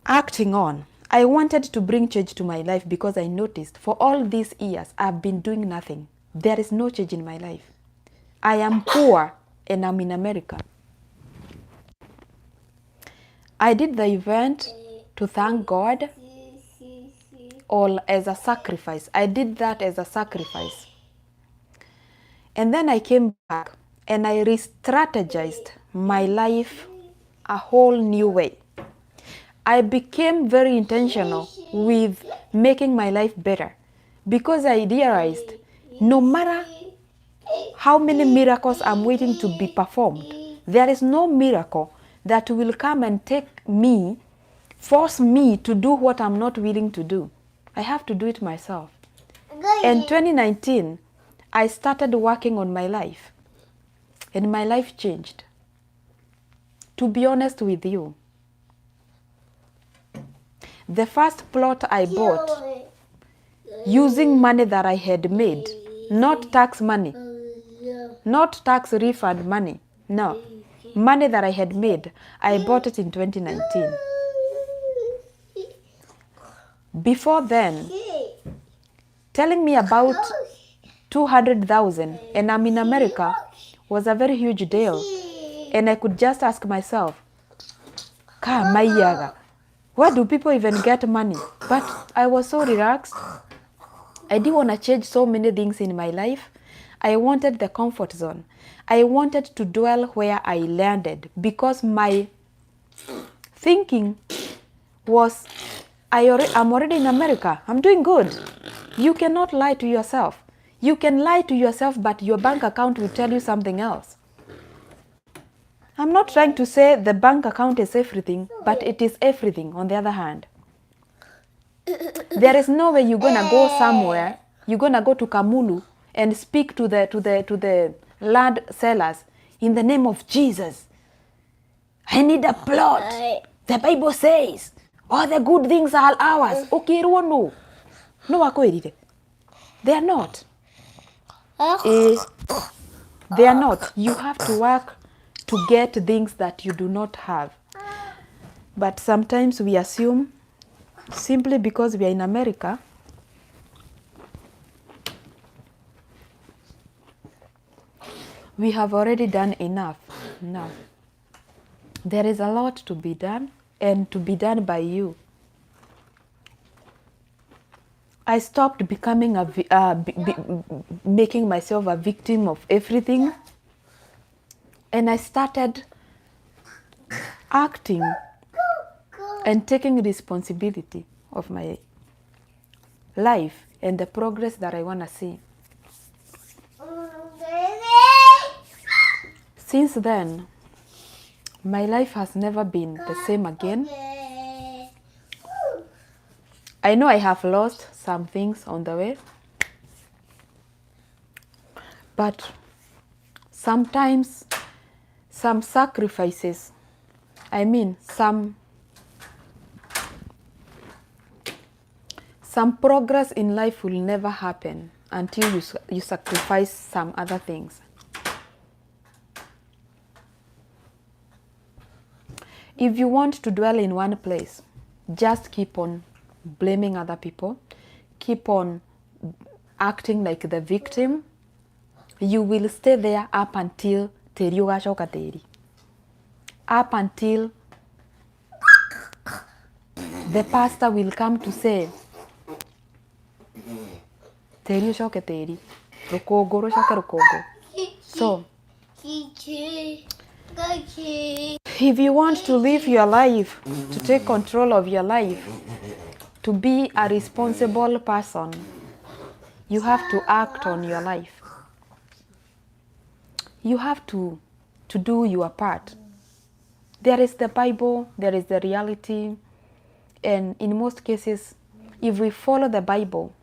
acting on. I wanted to bring change to my life because I noticed for all these years I've been doing nothing. There is no change in my life. I am poor and I'm in America. I did the event to thank God, all as a sacrifice. I did that as a sacrifice. And then I came back and I re-strategized my life a whole new way. I became very intentional with making my life better because I realized no matter how many miracles I'm waiting to be performed, there is no miracle that will come and take me, force me to do what I'm not willing to do. I have to do it myself. In 2019, I started working on my life and my life changed. To be honest with you, the first plot I bought using money that I had made, not tax money, not tax refund money, no, money that I had made, I bought it in 2019. Before then, telling me about 200,000 and I'm in America was a very huge deal. And I could just ask myself, where do people even get money? But I was so relaxed. I didn't want to change so many things in my life. I wanted the comfort zone. I wanted to dwell where I landed because my thinking was, I'm already in America. I'm doing good. You cannot lie to yourself. You can lie to yourself, but your bank account will tell you something else. I'm not trying to say the bank account is everything, but it is everything on the other hand. There is no way you're going to go somewhere, you're going to go to Kamulu and speak to the land sellers in the name of Jesus. I need a plot. The Bible says, all the good things are ours. Okay, no. No, they are not. They are not. You have to work to get things that you do not have. But sometimes we assume, simply because we are in America, we have already done enough. No. There is a lot to be done, and to be done by you. I stopped becoming making myself a victim of everything, and I started acting and taking responsibility of my life and the progress that I want to see. Since then, My life has never been the same again. Okay. I know I have lost some things on the way, but sometimes some sacrifices, some progress in life will never happen until you sacrifice some other things. If you want to dwell in one place, just keep on blaming other people, keep on acting like the victim. You will stay there up until teri ugacoka teri, up until the pastor will come to say teri ucoke teri, rukungu rucoke rukungu. So if you want to live your life, to take control of your life, to be a responsible person, you have to act on your life. You have to do your part. There is the Bible, there is the reality, and in most cases, if we follow the Bible,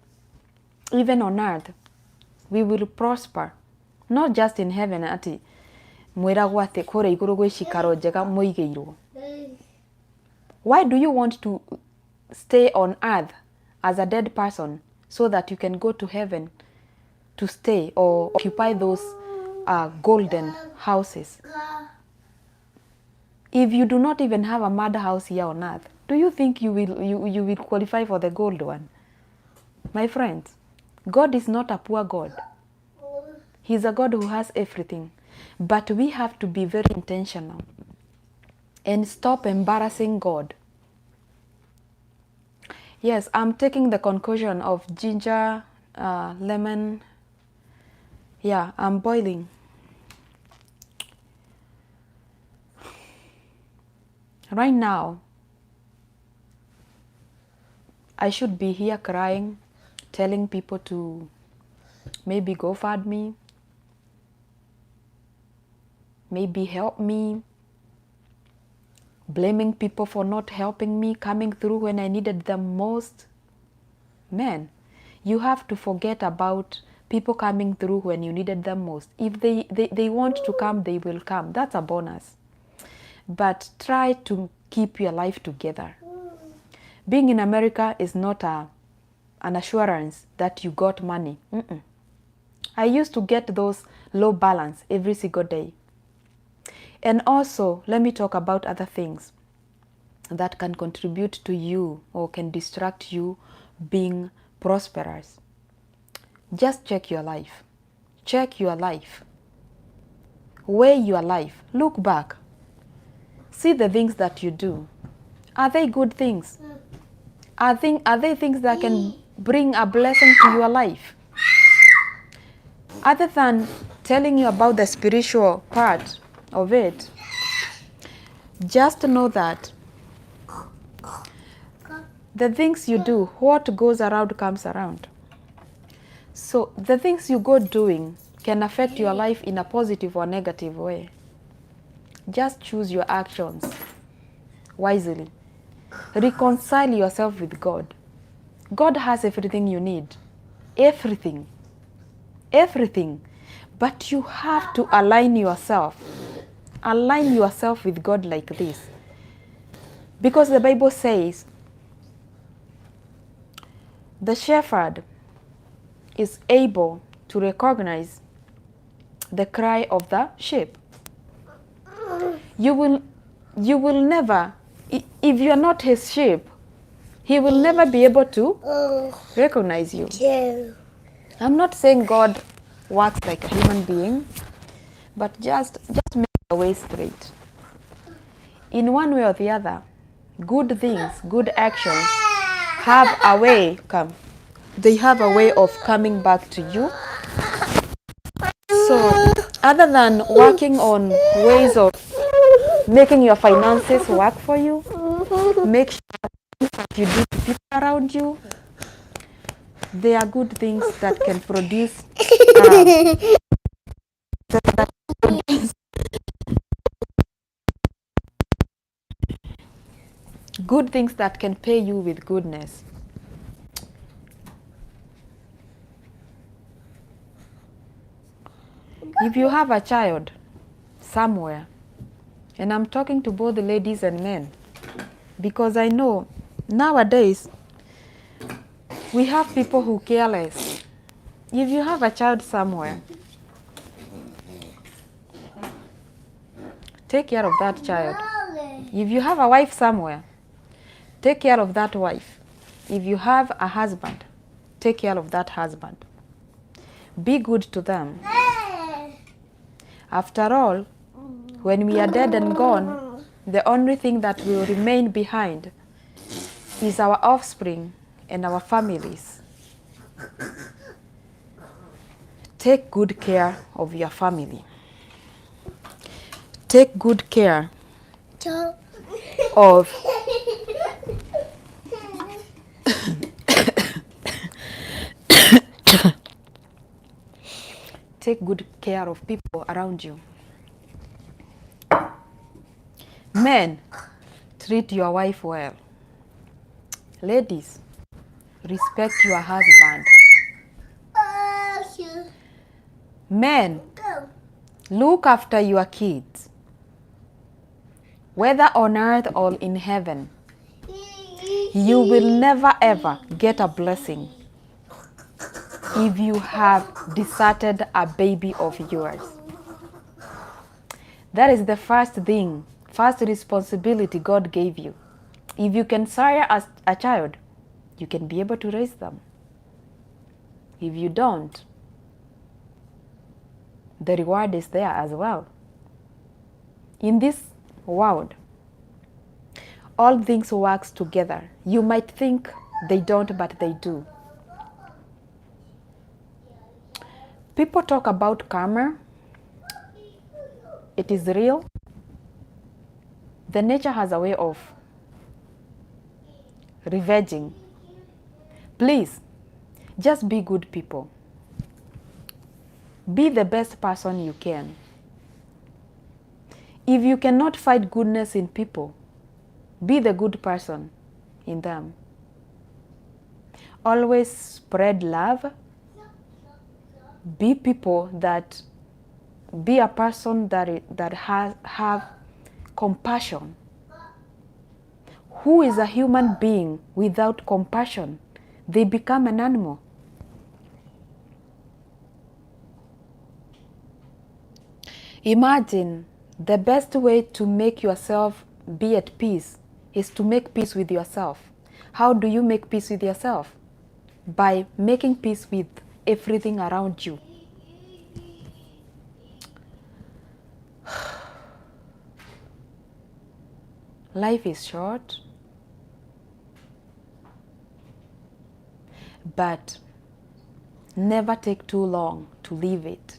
even on earth, we will prosper, not just in heaven. Ati mwiragwo ati kure iguru gwi cikaro njega muigeirwo. Why do you want to stay on earth as a dead person so that you can go to heaven to stay or occupy those golden houses? If you do not even have a mud house here on earth, do you think you will qualify for the gold one? My friends, God is not a poor God. He's a God who has everything. But we have to be very intentional and stop embarrassing God. Yes, I'm taking the concoction of ginger, lemon. Yeah, I'm boiling. Right now, I should be here crying, telling people to maybe go fund me, maybe help me, blaming people for not helping me, coming through when I needed them most. Man, you have to forget about people coming through when you needed them most. If they want to come, they will come. That's a bonus. But try to keep your life together. Being in America is not an assurance that you got money. I used to get those low balance every single day. And also, let me talk about other things that can contribute to you or can distract you being prosperous. Just check your life. Check your life. Weigh your life. Look back. See the things that you do. Are they good things? Are they things that can bring a blessing to your life? Other than telling you about the spiritual part of it, just know that the things you do, what goes around comes around. So the things you go doing can affect your life in a positive or negative way. Just choose your actions wisely. Reconcile yourself with God. God has everything you need. Everything. Everything. But you have to align yourself. Align yourself with God like this. Because the Bible says, the shepherd is able to recognize the cry of the sheep. You will never, if you are not his sheep, he will never be able to recognize you. I'm not saying God works like a human being, but just make the way straight. In one way or the other, good things, good actions have a way, they have a way of coming back to you. So other than working on ways of making your finances work for you, make sure that you do to people around you, they are good things that can produce good things that can pay you with goodness. If you have a child somewhere, and I'm talking to both the ladies and men, because I know nowadays we have people who care less. If you have a child somewhere, take care of that child. If you have a wife somewhere, take care of that wife. If you have a husband, take care of that husband. Be good to them. After all, when we are dead and gone, the only thing that will remain behind is our offspring and our families. Take good care of your family. Take good care of take good care of people around you. Men, treat your wife well. Ladies, respect your husband. Men, look after your kids, whether on earth or in heaven. You will never ever get a blessing if you have deserted a baby of yours. That is the first thing, first responsibility God gave you. If you can sire a child, you can be able to raise them. If you don't, the reward is there as well. In this world, all things work together. You might think they don't, but they do. People talk about karma. It is real. The nature has a way of revenging. Please, just be good people. Be the best person you can. If you cannot find goodness in people, be the good person in them. Always spread love. Be people that, be a person that have compassion. Who is a human being without compassion? They become an animal. Imagine the best way to make yourself be at peace is to make peace with yourself. How do you make peace with yourself? By making peace with everything around you. Life is short, but never take too long to live it.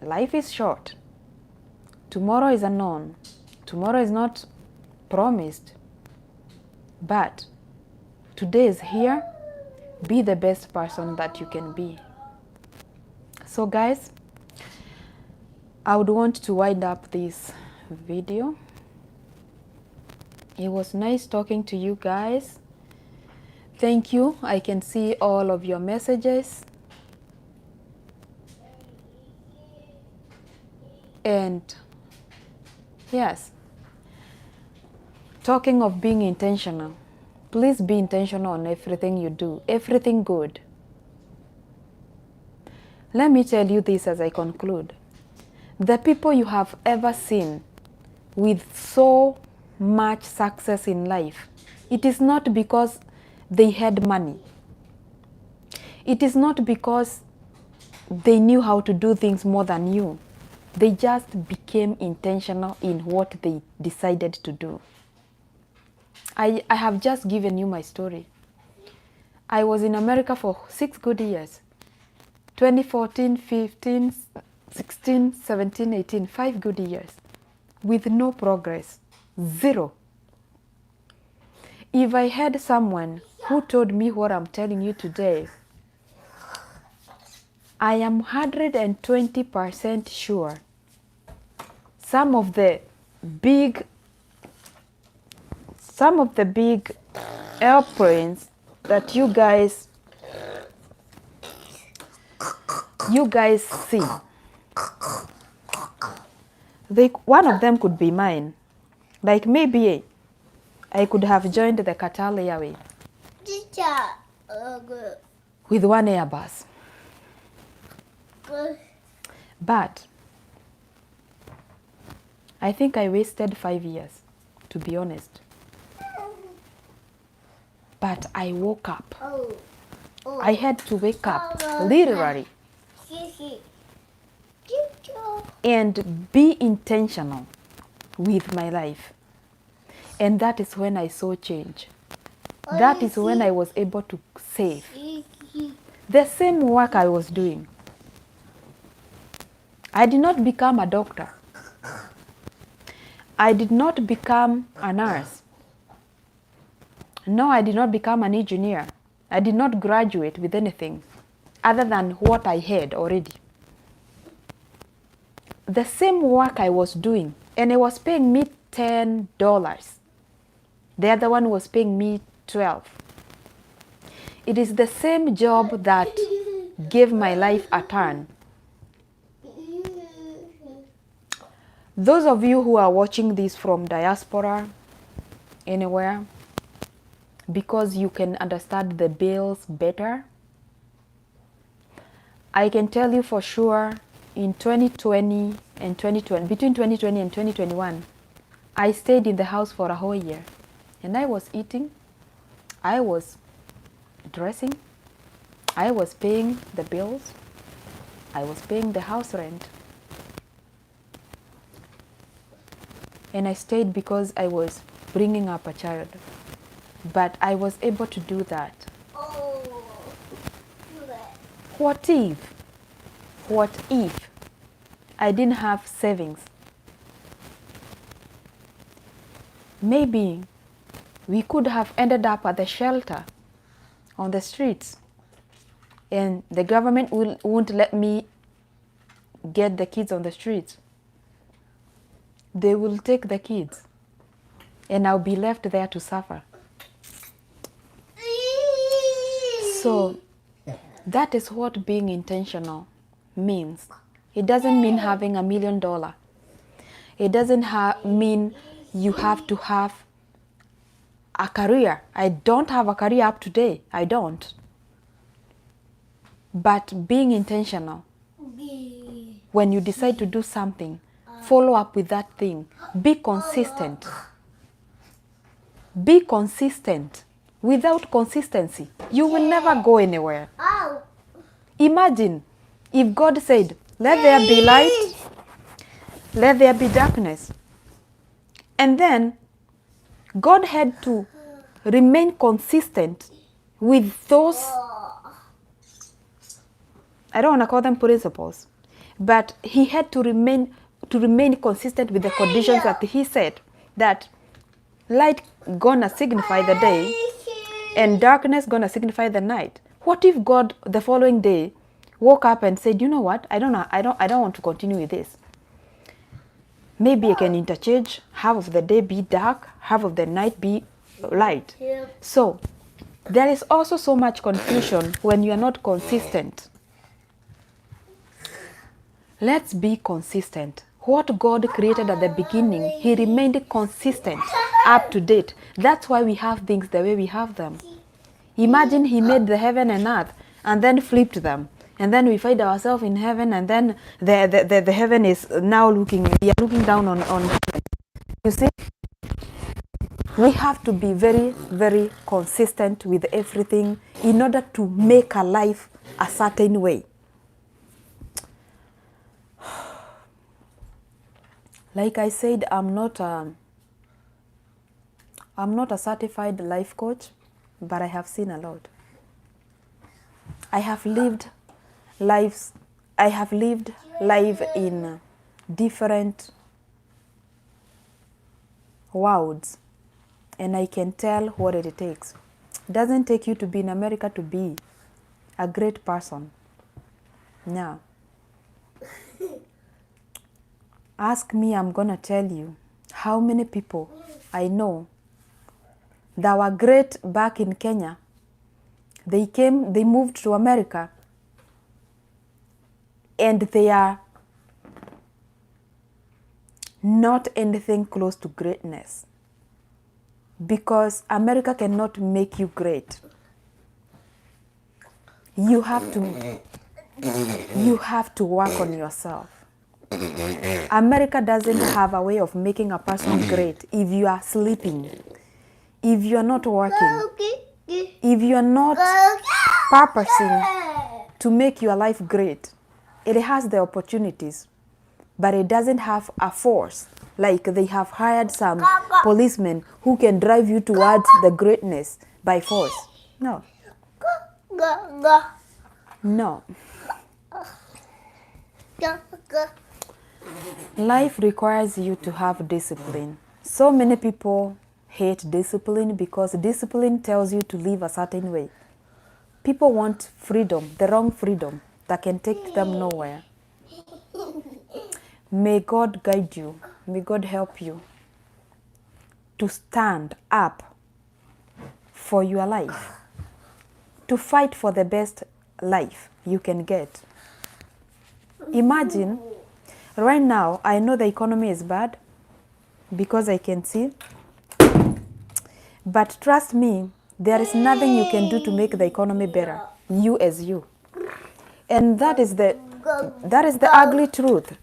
Life is short. Tomorrow is unknown. Tomorrow is not promised. But today is here. Be the best person that you can be. So guys, I would want to wind up this video. It was nice talking to you guys. Thank you. I can see all of your messages. And yes, talking of being intentional, please be intentional on everything you do, everything good. Let me tell you this as I conclude. The people you have ever seen with so much success in life, it is not because they had money. It is not because they knew how to do things more than you. They just became intentional in what they decided to do. I have just given you my story. I was in America for 6 good years. 2014, 15, 16, 17, 18, 5 good years. With no progress. Zero. If I had someone who told me what I'm telling you today, I am 120% sure some of the big some of the big airplanes that you guys see, one of them could be mine. Like maybe I could have joined the Qatar Airways with one Airbus. But I think I wasted 5 years, to be honest. But I woke up. I had to wake up, literally, and be intentional with my life. And that is when I saw change. That is when I was able to save. The same work I was doing. I did not become a doctor. I did not become a nurse. No, I did not become an engineer. I did not graduate with anything other than what I had already. The same work I was doing, and it was paying me $10. The other one was paying me 12. It is the same job that gave my life a turn. Those of you who are watching this from diaspora, anywhere, because you can understand the bills better, I can tell you for sure in 2020 and 2020, between 2020 and 2021, I stayed in the house for a whole year. And I was eating, I was dressing, I was paying the bills, I was paying the house rent. And I stayed because I was bringing up a child. But I was able to do that. What if I didn't have savings? Maybe we could have ended up at the shelter on the streets, and the government won't let me get the kids on the streets. They will take the kids, and I'll be left there to suffer. So that is what being intentional means. It doesn't mean having $1 million. It doesn't mean you have to have a career. I don't have a career up to date. I don't. But being intentional, when you decide to do something, follow up with that thing. Be consistent. Be consistent. Without consistency, you will never go anywhere. Imagine if God said, let there be light, let there be darkness. And then God had to remain consistent with those, I don't want to call them principles, but he had to remain consistent with the conditions that he said, that light gonna signify the day and darkness gonna signify the night. What if God the following day woke up and said, you know what, I don't want to continue with this. Maybe I can interchange, half of the day be dark, half of the night be light. So there is also so much confusion when you are not consistent. Let's be consistent. What God created at the beginning, he remained consistent, up to date. That's why we have things the way we have them. Imagine he made the heaven and earth and then flipped them. And then we find ourselves in heaven, and then the heaven is now we are looking down on heaven. You see, we have to be very, very consistent with everything in order to make our life a certain way. Like I said, I'm not a certified life coach, but I have seen a lot. I have lived life in different worlds, and I can tell what it takes. It doesn't take you to be in America to be a great person. No. Ask me, I'm gonna tell you how many people I know that were great back in Kenya, they moved to America, and they are not anything close to greatness, because America cannot make you great. You have to work on yourself. America doesn't have a way of making a person great if you are sleeping, if you are not working, if you are not purposing to make your life great. It has the opportunities, but it doesn't have a force. Like they have hired some policemen who can drive you towards the greatness by force. No. No. Life requires you to have discipline. So many people hate discipline because discipline tells you to live a certain way. People want freedom, the wrong freedom that can take them nowhere. May God guide you. May God help you to stand up for your life, to fight for the best life you can get. Imagine, right now, I know the economy is bad because I can see, but trust me, there is nothing you can do to make the economy better, you as you. And that is the ugly truth.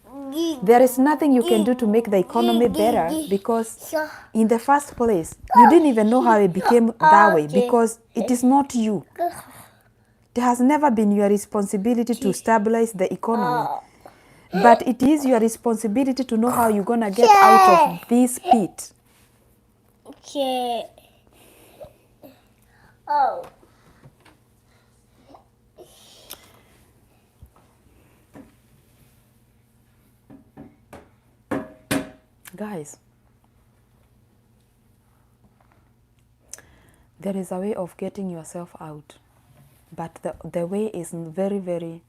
There is nothing you can do to make the economy better, because in the first place, you didn't even know how it became that way, because it is not you. It has never been your responsibility to stabilize the economy. But it is your responsibility to know how you're going to get out of this pit. Oh. Guys, there is a way of getting yourself out, but the way is very, very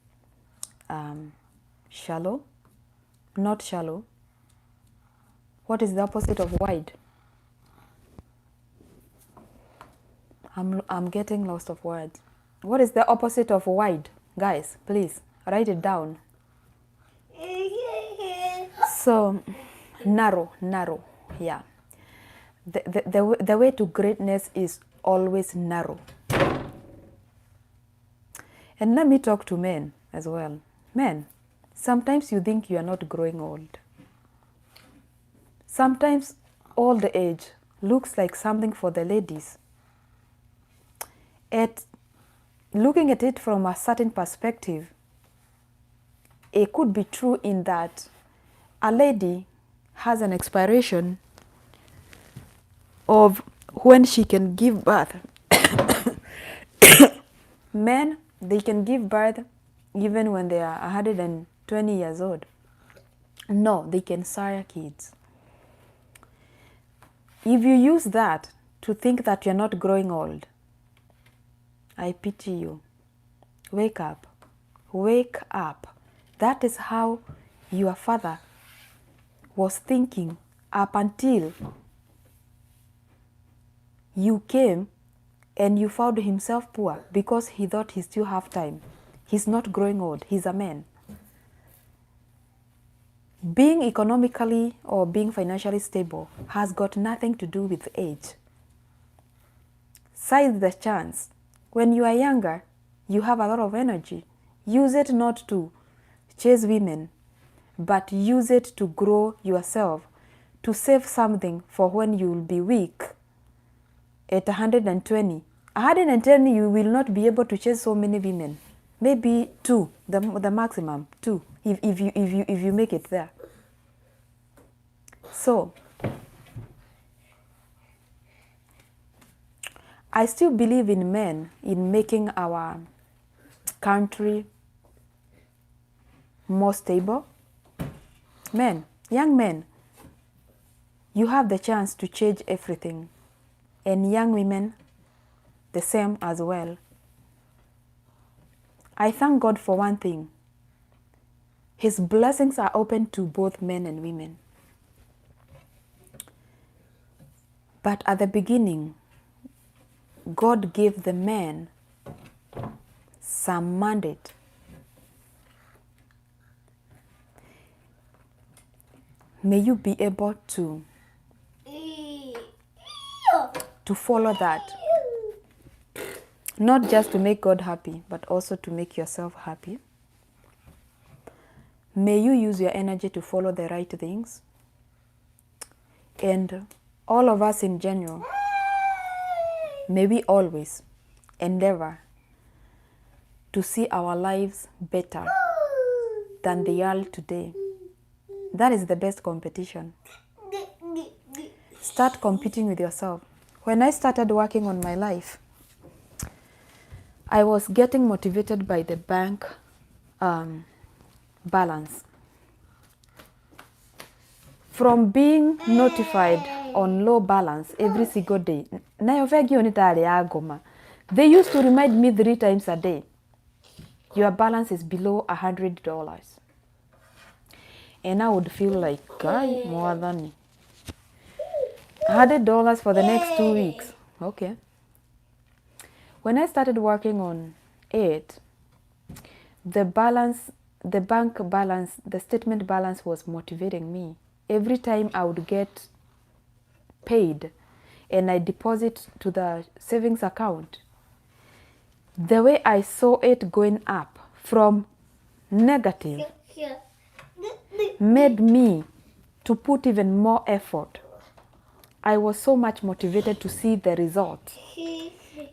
shallow. Not shallow. What is the opposite of wide? I'm getting lost of words. What is the opposite of wide? Guys, please write it down. So, narrow, yeah. The way to greatness is always narrow. And let me talk to men as well. Men, sometimes you think you are not growing old. Sometimes old age looks like something for the ladies. Looking at it from a certain perspective, it could be true in that a lady has an expiration of when she can give birth. Men, they can give birth even when they are 120 years old. No, they can sire kids. If you use that to think that you're not growing old, I pity you. Wake up. Wake up. That is how your father was thinking up until you came and you found himself poor because he thought he still have time. He's not growing old. He's a man. Being economically or being financially stable has got nothing to do with age. Seize the chance. When you are younger, you have a lot of energy. Use it not to chase women, but use it to grow yourself, to save something for when you will be weak at 120. 110, you will not be able to chase so many women. Maybe 2, the maximum, 2, if you make it there. So, I still believe in men, in making our country more stable. Men, young men, you have the chance to change everything. And young women, the same as well. I thank God for one thing. His blessings are open to both men and women. But at the beginning, God gave the man some mandate. May you be able to follow that. Not just to make God happy, but also to make yourself happy. May you use your energy to follow the right things. And all of us in general, may we always endeavor to see our lives better than they are today. That is the best competition. Start competing with yourself. When I started working on my life, I was getting motivated by the bank balance. From being notified on low balance every single day, they used to remind me 3 times a day, your balance is below $100. And I would feel like, guy, more than $100 for the next 2 weeks. Okay. When I started working on it, the bank balance, the statement balance was motivating me. Every time I would get paid and I deposit to the savings account, the way I saw it going up from negative made me to put even more effort. I was so much motivated to see the results.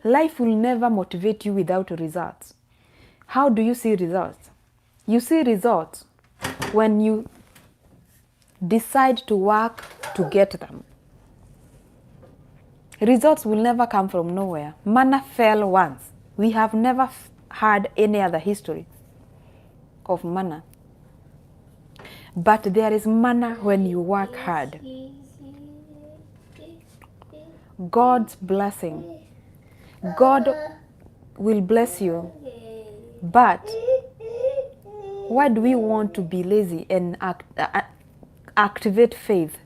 Life will never motivate you without results. How do you see results? You see results when you decide to work to get them. Results will never come from nowhere. Manna fell once. We have never had any other history of manna. But there is manna when you work hard. God's blessing. God will bless you. But why do we want to be lazy and activate faith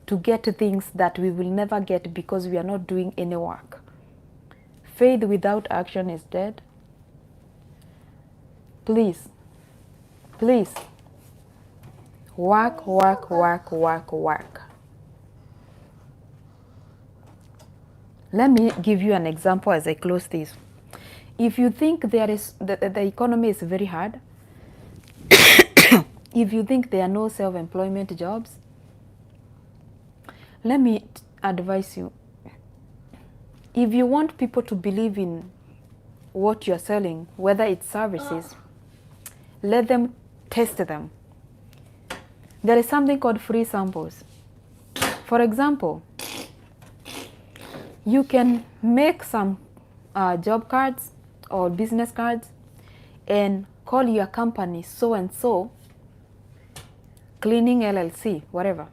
to get things that we will never get because we are not doing any work? Faith without action is dead. Please, please, work, work, work, work, work. Let me give you an example as I close this. If you think the economy is very hard, if you think there are no self-employment jobs, let me advise you. If you want people to believe in what you're selling, whether it's services, let them test them. There is something called free samples. For example, you can make some job cards or business cards and call your company so-and-so cleaning LLC, whatever.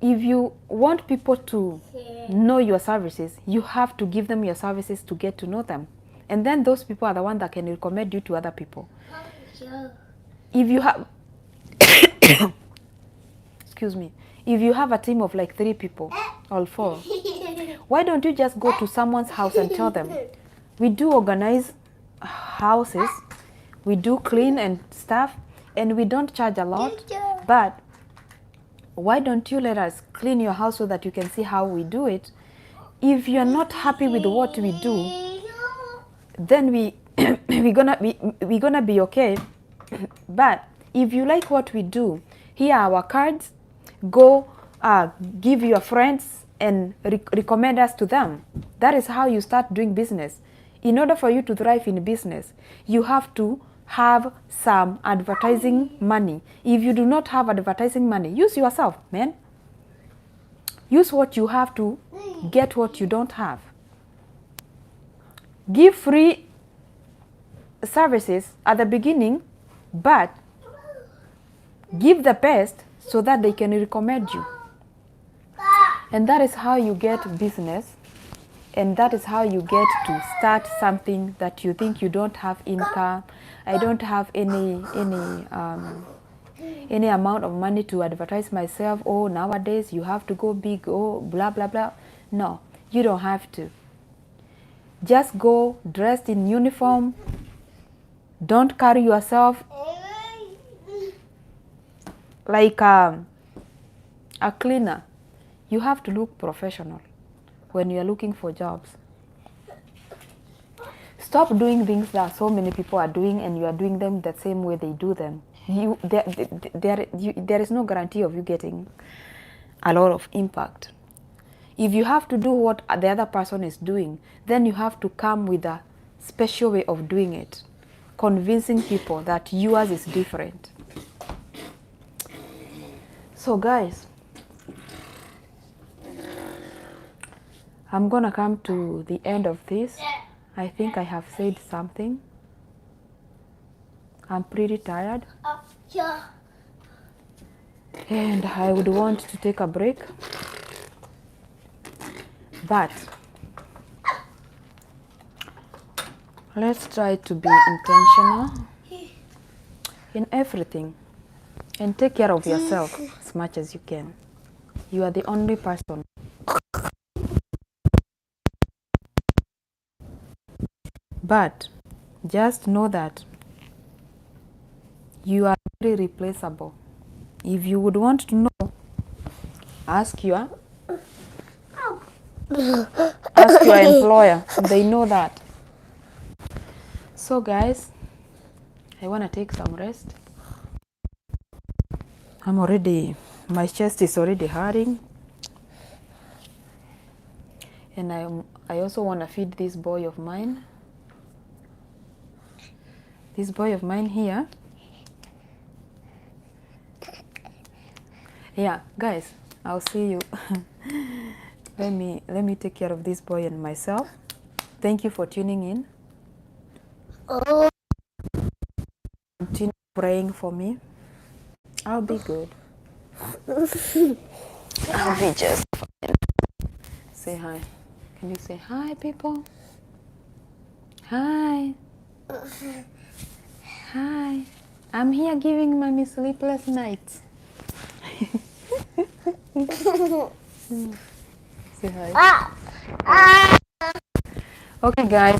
If you want people to know your services, you have to give them your services to get to know them. And then those people are the ones that can recommend you to other people. If you have, excuse me, if you have a team of like 3 people or 4, why don't you just go to someone's house and tell them, we do organize houses, we do clean and stuff, and we don't charge a lot, but why don't you let us clean your house so that you can see how we do it? If you're not happy with what we do, then we're gonna be okay. But if you like what we do, here are our cards. Go give your friends and recommend us to them. That is how you start doing business. In order for you to thrive in business, you have to have some advertising money. If you do not have advertising money, use yourself, man. Use what you have to get what you don't have. Give free services at the beginning, but give the best so that they can recommend you. And that is how you get business, and that is how you get to start something that you think you don't have income. I don't have any amount of money to advertise myself. Oh, nowadays you have to go big. Oh, blah blah blah. No, you don't have to. Just go dressed in uniform. Don't carry yourself like a cleaner. You have to look professional when you are looking for jobs. Stop doing things that so many people are doing and you are doing them the same way they do them. There is no guarantee of you getting a lot of impact. If you have to do what the other person is doing, then you have to come with a special way of doing it, convincing people that yours is different. So guys, I'm gonna come to the end of this. I think I have said something. I'm pretty tired. Yeah. And I would want to take a break. But let's try to be intentional in everything and take care of yourself as much as you can. You are the only person. But just know that you are very replaceable. If you would want to know, ask your employer. They know that. So guys, I want to take some rest. My chest is already hurting. And I also want to feed this boy of mine. This boy of mine here. Yeah, guys, I'll see you. Let me take care of this boy and myself. Thank you for tuning in. Oh. Continue praying for me. I'll be good. I'll be just fine. Say hi. Can you say hi, people? Hi. Hi. I'm here giving mommy sleepless nights. Say hi. Okay, guys.